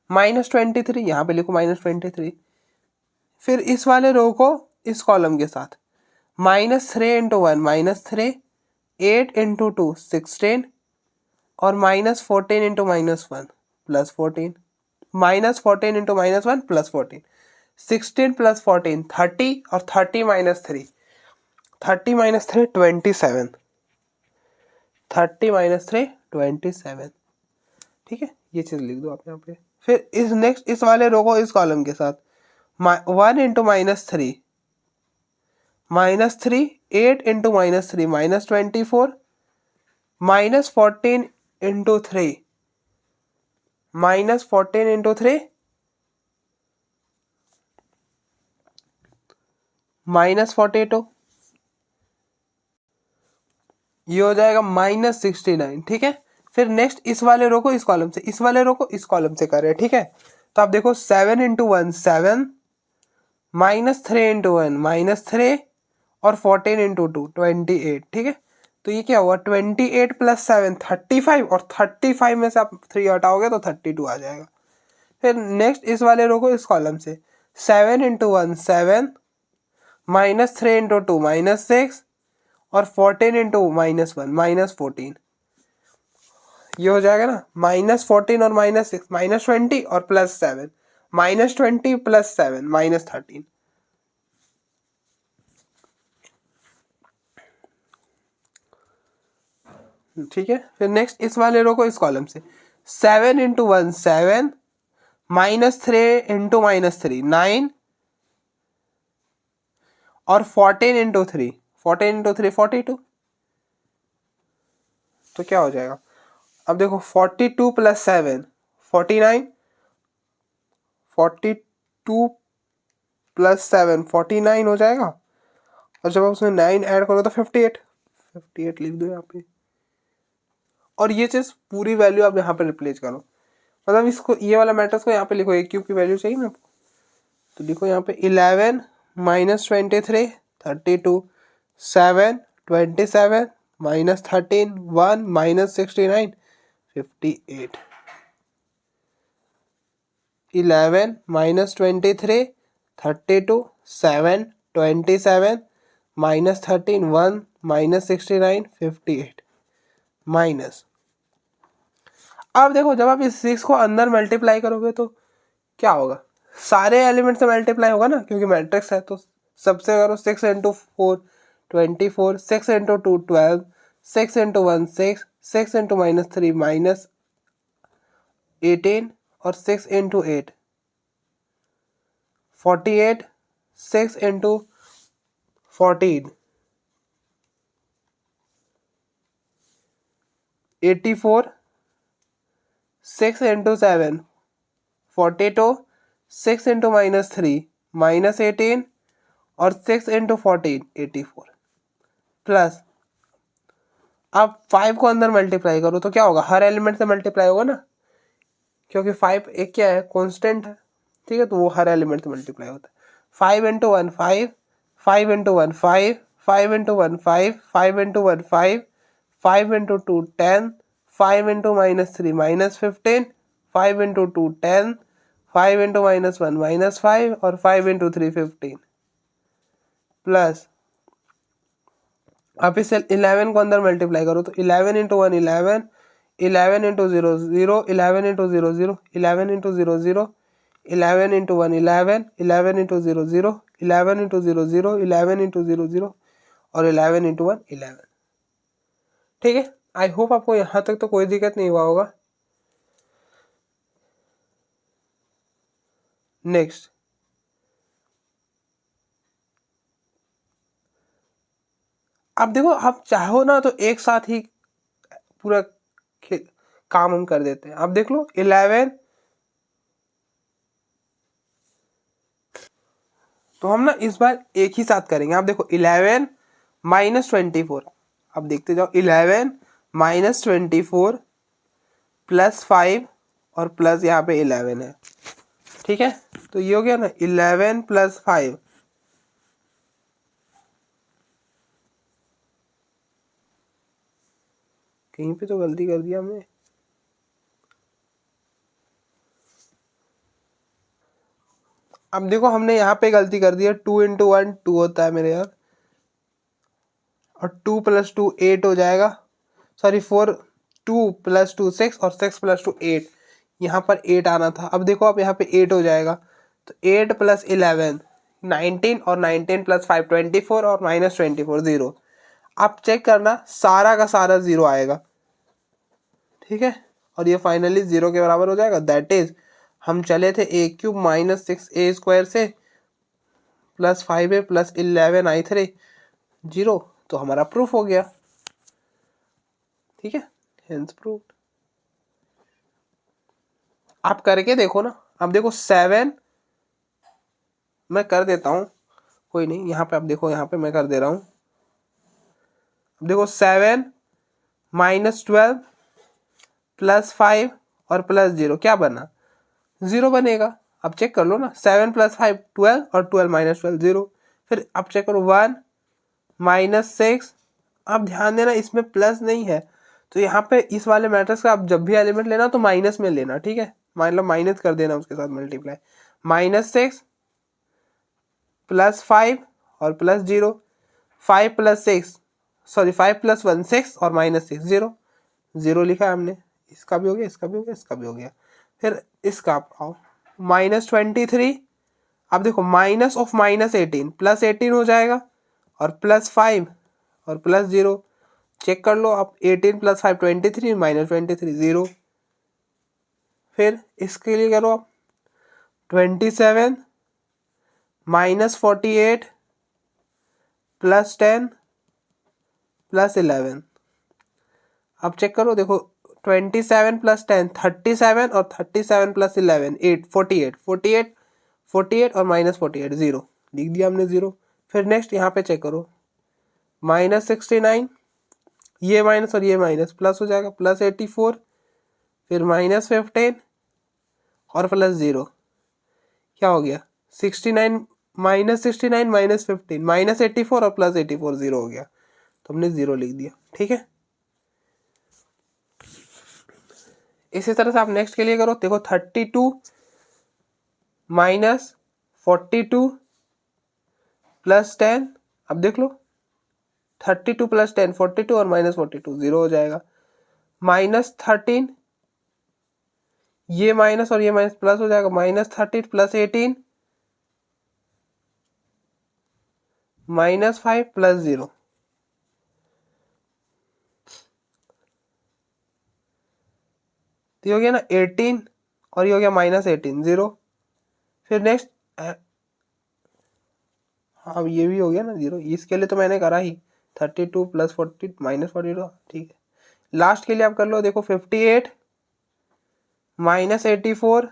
-23। यहाँ पे लिखो -23। फिर इस वाले रो को इस कॉलम के साथ -3 × 1 -3 8 × 2 16, और -14 × -1 +14 -14 × -1 +14 16 + 14 30, और 30 - 3 30 - 3 27 30 - 3 27, ठीक है। ये चीज लिख दो आप यहाँ पे। फिर इस नेक्स्ट इस वाले रो को इस कॉलम के साथ 1 × -3 -3 8 × -3 -24 -14 × 3 -14 × 3 -42, ये हो जाएगा -69, ठीक है। फिर नेक्स्ट इस वाले रो को इस कॉलम से, इस वाले रो को इस कॉलम से कर रहे हैं, ठीक है। तो आप देखो 7 × 1 7 -3 × 1 -3, और 14 × 2 28, ठीक है। तो ये क्या हुआ 28 + 7 35, और 35 में से आप 3 हटाओगे तो 32 आ जाएगा। फिर नेक्स्ट इस वाले रो को इस कॉलम से 7 × 1 7 -3 × 2 -6, और 14 × -1 -14। ये हो जाएगा ना -14 और -6 -20, और +7 -20 + 7 -13, ठीक है। फिर नेक्स्ट इस वाले रो को इस कॉलम से 7 × 1 7 -3 × -3 9, और 14 × 3 14 × 3 42। तो क्या हो जाएगा, अब देखो 42 + 7 49, 42 + 7 49 हो जाएगा, और जब आप उसमें 9 ऐड करो तो 58 58 लिख दो यहाँ पे। और ये चीज पूरी वैल्यू आप यहाँ पे रिप्लेस करो, मतलब इसको ये वाला मैट्रिक्स को यहाँ पे लिखो, ए क्यूब की वैल्यू चाहिए ना आपको, तो लिखो यहाँ पे 11 -23 32 7 27 -13 1 -69 58 11 -23 32 7 27 -13 1 -69 58 माइनस। अब देखो जब आप इस 6 को अंदर मल्टीप्लाई करोगे तो क्या होगा, सारे एलिमेंट से मल्टीप्लाई होगा ना, क्योंकि मैट्रिक्स है तो सबसे करो 6 इंटू 4 24, 6 इंटू 2 12, 6 इंटू 1 6, 6 इंटू -3 -18 और 6 इंटू 8 48, 6 इंटू 14 84, 6 इंटू 7 42, 6 इंटू -3 -18 और 6 इंटू 14 84 प्लस। अब 5 को अंदर मल्टीप्लाई करो तो क्या होगा, हर एलिमेंट से मल्टीप्लाई होगा ना, क्योंकि 5 एक क्या है, कांस्टेंट है, ठीक है, तो वो हर एलिमेंट से मल्टीप्लाई होता है। 5 into 1 5, 5 into 1 5, 5 into 1 5, 5 into 1 5, 5 into 2 10, 5 into -3 -15, 5 into 2 10, 5 into -1 -5 और 5 इंटू 3 15 प्लस। आप इसे 11 को अंदर मल्टीप्लाई करो तो 11 into 1 11, 11 into 0 0, 11 into 0 0, 11 into 0 0, 11 into 1 11, 11 into 0 0, 11 into 0 0, 11 into 0 0 और 11 इंटू 1 11। ठीक है, आई होप आपको यहाँ तक तो कोई दिक्कत नहीं हुआ होगा। नेक्स्ट, अब देखो आप चाहो ना तो एक साथ ही पूरा काम हम कर देते हैं। अब देख लो 11, तो हम ना इस बार एक ही साथ करेंगे। आप देखो 11 -24, अब देखते जाओ 11 -24 +5 और प्लस यहाँ पे 11 है, ठीक है, तो ये हो गया ना 11 + 5, कहीं पे तो गलती कर दिया हमने। अब देखो हमने यहाँ पे गलती कर दी है, 2 इंटू 1 2 होता है मेरे यार, और 2 + 2 8 हो जाएगा, सॉरी 4, 2 + 2 6 और 6 + 2 8, यहाँ पर 8 आना था। अब देखो आप यहाँ पे 8 हो जाएगा, तो 8 + 11 19 और 19 + 5 24 और -24 0। आप चेक करना सारा का सारा 0 आएगा, ठीक है, और ये फाइनली 0 के बराबर हो जाएगा। दैट इज हम चले थे a³ -6a² से +5a + 11i3 0, तो हमारा प्रूफ हो गया, ठीक है, हेंस प्रूफ। आप करके देखो ना। अब देखो 7, मैं कर देता हूँ, कोई नहीं, यहाँ पे आप देखो, यहाँ पे मैं कर दे रहा हूँ। अब देखो 7 -12 +5 और +0 क्या बना, 0 बनेगा। अब चेक कर लो ना, 7 + 5 12 और 12 - 12 0। फिर अब चेक करो 1 -6, अब ध्यान देना इसमें प्लस नहीं है, तो यहाँ पे इस वाले मैट्रिक्स का आप जब भी एलिमेंट लेना तो माइनस में लेना, ठीक है, मतलब माइनस कर देना उसके साथ मल्टीप्लाई। -6 +5 और +0, 5 + 6, सॉरी 5 + 1 6 और -6 0, 0 लिखा है हमने। इसका भी हो गया, इसका भी हो गया, इसका भी हो गया। फिर इसका आप आओ -23, अब देखो माइनस ऑफ -18 +18 हो जाएगा और +5 और +0, चेक कर लो आप, 18 + 5 23 -23 0। फिर इसके लिए करो आप 27 -48 +10 +11। अब चेक करो, देखो 27 + 10 37 और 37 + 11 8 48 48 48 और -48 0, लिख दिया हमने 0। फिर नेक्स्ट यहाँ पे चेक करो -69, ये माइनस और ये माइनस प्लस हो जाएगा, +84, फिर -15 और +0, क्या हो गया 69 -69 -15 -84 और +84 0 हो गया, तो हमने 0 लिख दिया, ठीक है। इसी तरह से आप नेक्स्ट के लिए करो, देखो 32 -42 +10, अब देख लो 32 प्लस 10 42 और माइनस 42 0 हो जाएगा। -13 ये माइनस और ये माइनस प्लस हो जाएगा, -13 प्लस 18 -5 प्लस 0। तो ये हो गया ना 18 और ये हो गया -18 0। फिर नेक्स्ट अब ये भी हो गया ना 0, इसके लिए तो मैंने करा ही 32 प्लस 40 -42 ठीक है। लास्ट के लिए आप कर लो, देखो 58 -84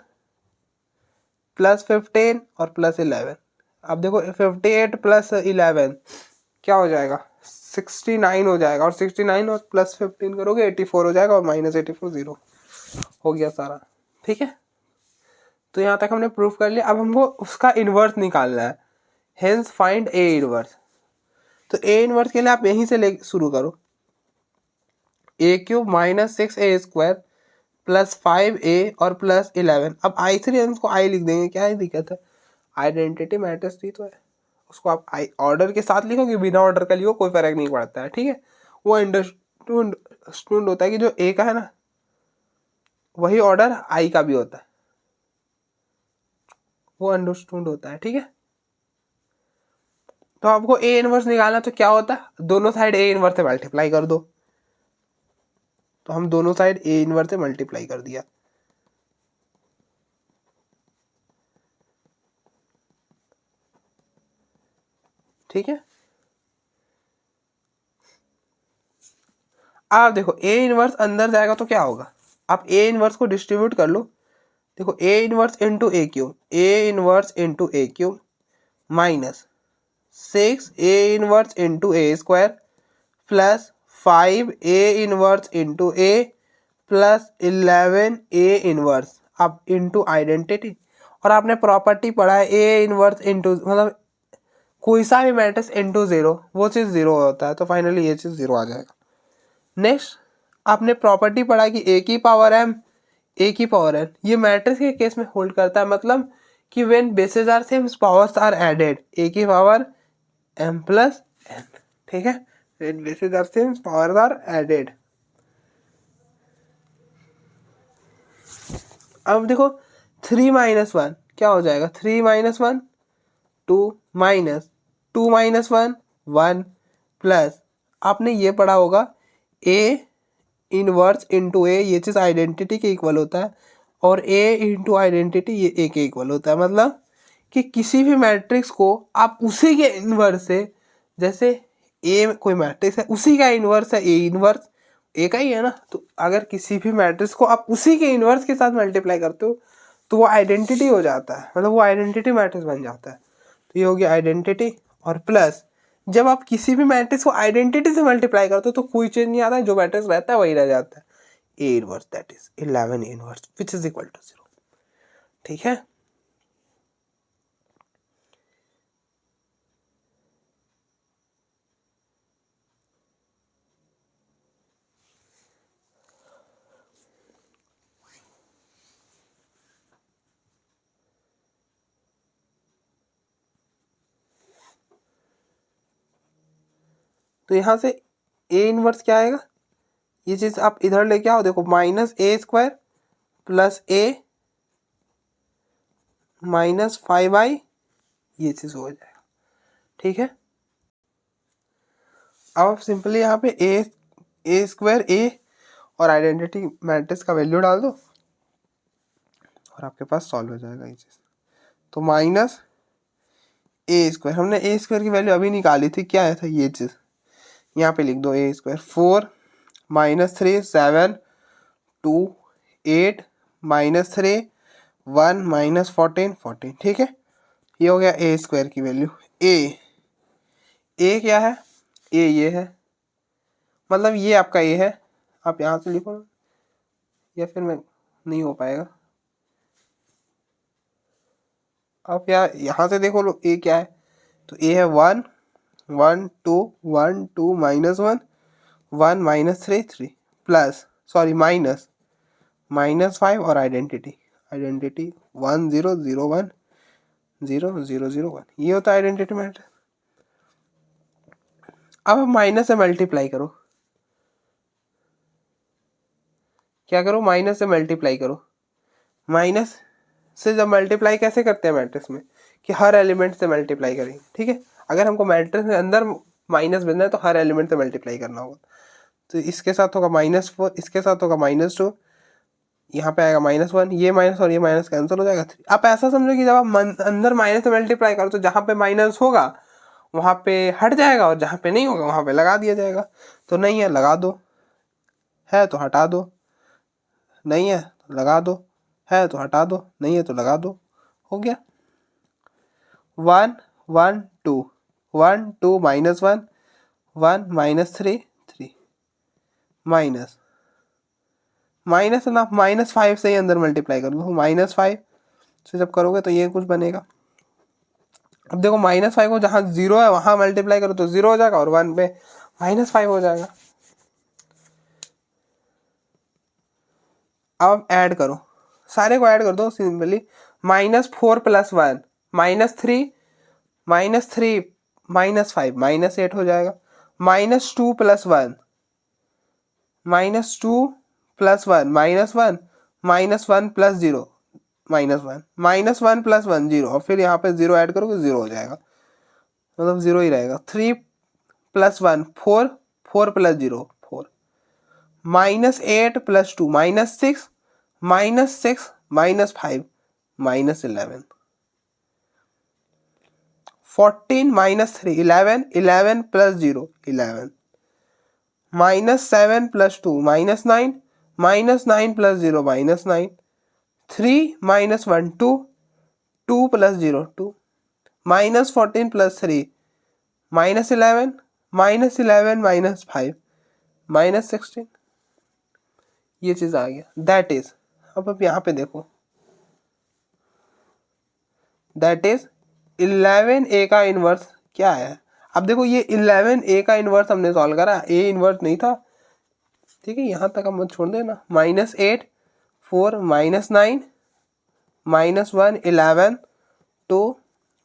प्लस 15 और प्लस 11। अब देखो 58 प्लस 11 क्या हो जाएगा 69 हो जाएगा, और 69 और प्लस 15 करोगे 84 हो जाएगा, और -84 0 हो गया सारा। ठीक है, तो यहाँ तक हमने प्रूफ कर लिया। अब हमको उसका इन्वर्स निकालना है, हेंस फाइंड ए इन्वर्स। तो ए इन्वर्स के लिए आप यहीं से ले शुरू करो, a³ -6a² प्लस 5a और प्लस 11। अब I3 को I लिख देंगे, क्या है दिक्कत है, आइडेंटिटी मैट्रिक्स थी तो है, उसको आप आई ऑर्डर के साथ लिखोगे, बिना ऑर्डर का लिखो कोई फर्क नहीं पड़ता है। ठीक है, वो अंडरस्टूड होता है कि जो ए का है ना वही ऑर्डर आई का भी होता है, वो अंडरस्टूड होता है। ठीक है, तो आपको ए इनवर्स निकालना, तो क्या होता है, दोनों साइड ए इनवर्स से मल्टीप्लाई कर दो। तो हम दोनों साइड ए इनवर्स से मल्टीप्लाई कर दिया। ठीक है, आप देखो ए इनवर्स अंदर जाएगा तो क्या होगा, आप ए इनवर्स को डिस्ट्रीब्यूट कर लो। देखो ए inverse into A³ A inverse into A³ -6 A inverse into A² plus 5 A inverse into A plus 11 A inverse. अब इंटू आइडेंटिटी, और आपने प्रॉपर्टी पढ़ा है ए इनवर्स इंटू मतलब कोई सा भी मैट्रिक्स इंटू 0 वो चीज़ 0 होता है, तो फाइनली ये चीज़ 0 आ जाएगा। नेक्स्ट आपने प्रॉपर्टी पढ़ा कि ए की पावर m ए की पावर n, ये मैट्रिक्स के केस में होल्ड करता है, मतलब कि when bases are same powers are added, A की पावर m प्लस n। ठीक है, when bases are same powers are added. अब देखो 3 - 1 क्या हो जाएगा, 3 - 1 2 माइनस 2 - 1 1 प्लस आपने ये पढ़ा होगा ए इनवर्स इंटू ए, ये चीज़ आइडेंटिटी के इक्वल होता है, और ए इंटू आइडेंटिटी ये ए के इक्वल होता है। मतलब कि किसी भी मैट्रिक्स को आप उसी के इन्वर्स से, जैसे ए कोई मैट्रिक्स है उसी का इन्वर्स है ए इन्वर्स, ए का ही है ना, तो अगर किसी भी मैट्रिक्स को आप उसी के इन्वर्स के साथ मल्टीप्लाई करते हो तो वो आइडेंटिटी हो जाता है, मतलब वो आइडेंटिटी मैट्रिक्स बन जाता है। तो ये हो गया आइडेंटिटी, और प्लस जब आप किसी भी मैट्रिक्स को आइडेंटिटी से मल्टीप्लाई करते हो तो कोई चेंज नहीं आता है, जो मैट्रिक्स रहता है वही रह जाता है, A inverse that is 11 inverse which is equal to 0। ठीक है, तो यहाँ से ए इनवर्स क्या आएगा, ये चीज आप इधर लेके आओ, देखो -a² प्लस a -5i, ये चीज हो जाएगा। ठीक है, अब आप सिंपली यहाँ पे a² a और आइडेंटिटी मैट्रिक्स का वैल्यू डाल दो और आपके पास सॉल्व हो जाएगा ये चीज। तो -a², हमने a² की वैल्यू अभी निकाली थी, क्या है था ये चीज, यहाँ पे लिख दो a², 4 -3 7 2 8 -3 1 -14 14। ठीक है, ये हो गया a² की वैल्यू। a क्या है, a ये है, मतलब ये आपका a है, आप यहाँ से लिखो या फिर मैं नहीं हो पाएगा, आप यहाँ से देखो लो a क्या है, तो a है 1 1 2 1 2 -1 1 -3 3 प्लस सॉरी -5 और आइडेंटिटी 1 0 0 1 0 0 0 1, ये होता है आइडेंटिटी मैट्रिक्स। अब माइनस से मल्टीप्लाई करो, क्या करो, माइनस से मल्टीप्लाई करो। माइनस से जब मल्टीप्लाई कैसे करते हैं मैट्रिक्स में, कि हर एलिमेंट से मल्टीप्लाई करेंगे, ठीक है। अगर हमको मैट्रिक्स के अंदर माइनस भेजना है तो हर एलिमेंट से मल्टीप्लाई करना होगा। तो इसके साथ होगा -4, इसके साथ होगा -2, यहाँ पे आएगा -1, ये माइनस और ये माइनस कैंसिल हो जाएगा 3। आप ऐसा समझो कि जब आप अंदर माइनस से मल्टीप्लाई करो तो जहाँ पे माइनस होगा वहाँ पे हट जाएगा और जहाँ पे नहीं होगा वहाँ पे लगा दिया जाएगा। तो नहीं है लगा दो, है तो हटा दो, नहीं है तो लगा दो, है तो हटा दो, नहीं है तो लगा दो, हो गया। 1 1 2 1 2 -1 1 -3 3 माइनस माइनस ना -5 से ही अंदर मल्टीप्लाई कर दो। -5 से जब करोगे तो ये कुछ बनेगा। अब देखो -5 को जहाँ 0 है वहां मल्टीप्लाई करो तो 0 हो जाएगा और 1 पे -5 हो जाएगा। अब ऐड करो, सारे को ऐड कर दो सिंपली। -4 + 1 -3 -3 -5 -8 हो जाएगा। -2 + 1 -2 + 1 -1 -1 + 0 -1 -1 + 1 0 और फिर यहाँ पे 0 ऐड करोगे 0 हो जाएगा, मतलब 0 ही रहेगा। 3 + 1 4 4 + 0 4 -8 + 2 -6 -6 -5 -11 14 -3 11 11 + 0 11 -7 + 2 -9 -9 + 0 -9 3 -1 2 2 + 0 2 -14 + 3 -11 -11 -5 -16 ये चीज आ गया। दैट इज, अब यहाँ पे देखो, दैट इज 11A का इनवर्स क्या है। अब देखो ये 11A का इनवर्स हमने सॉल्व करा, A इनवर्स नहीं था, ठीक है। यहाँ तक हम मत छोड़ देना। -8 4 -9 -1 11 2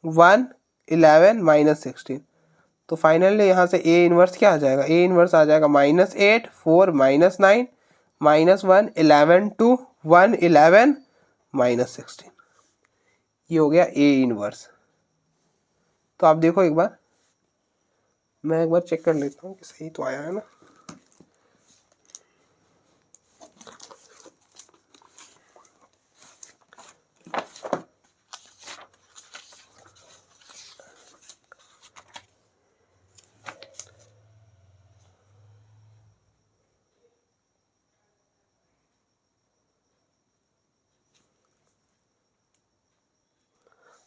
1 11 -16। तो फाइनली यहाँ से A इनवर्स क्या आ जाएगा, A इनवर्स आ जाएगा -8 4 -9 -1 11 2 1 11 -16। ये हो गया A इनवर्स। तो आप देखो एक बार, मैं एक बार चेक कर लेता हूँ कि सही तो आया है ना।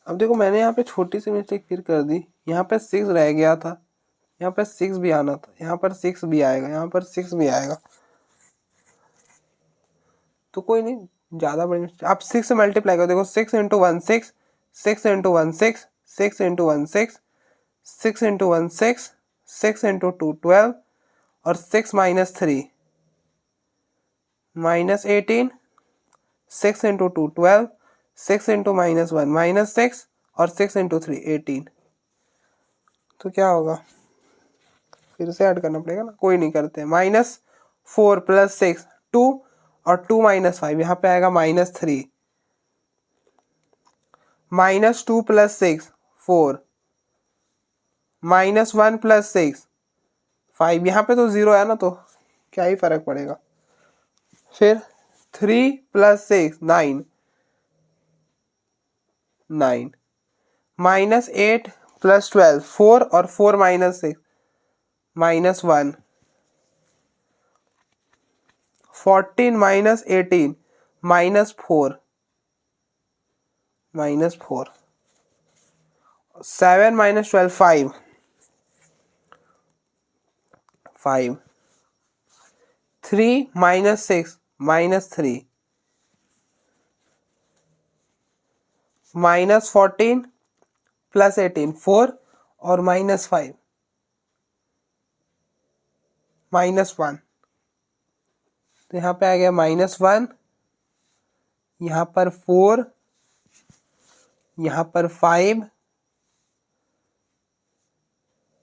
अब देखो मैंने यहाँ पे छोटी सी मिस्टेक फिर कर दी, यहाँ पे 6 रह गया था, यहाँ पे 6 भी आना था, यहाँ पर 6 भी आएगा, यहाँ पर 6 भी आएगा। तो कोई नहीं, ज़्यादा बड़ी मिस्टेक। आप 6 से मल्टीप्लाई करो, देखो 6 × 1 6 6 × 1 6 6 × 1 6 6 × 1 6 6 × 2 12 और 6 - 3 -18 6 × 2 12 6 × -1 -6 और 6 × 3 18। तो क्या होगा, फिर से ऐड करना पड़ेगा ना, कोई नहीं करते। -4 + 6 2 और 2 - 5 यहाँ पे आएगा -3 -2 + 6 4 -1 + 6 5 यहाँ पे तो 0 है ना, तो क्या ही फर्क पड़ेगा। फिर 3 + 6 9 9 -8 + 12 4 और 4 - 6 -1 14 - 18 -4 -4 7 - 12 5 5 3 - 6 -3 -14 + 18 4 और -5 -1। तो यहाँ पे आ गया -1, यहाँ पर 4, यहाँ पर 5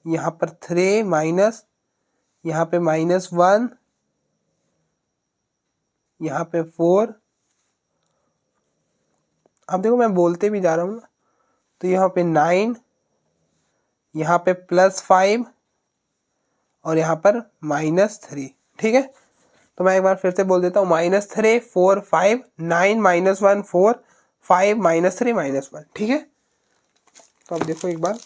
यहाँ पर 3 माइनस, यहाँ पे -1, यहाँ पे 4। अब देखो मैं बोलते भी जा रहा हूँ ना, तो यहाँ पे 9, यहाँ पे +5 और यहाँ पर -3। ठीक है, तो मैं एक बार फिर से बोल देता हूँ, -3 4 5 9 -1 4 5 -3 -1। ठीक है, तो अब देखो एक बार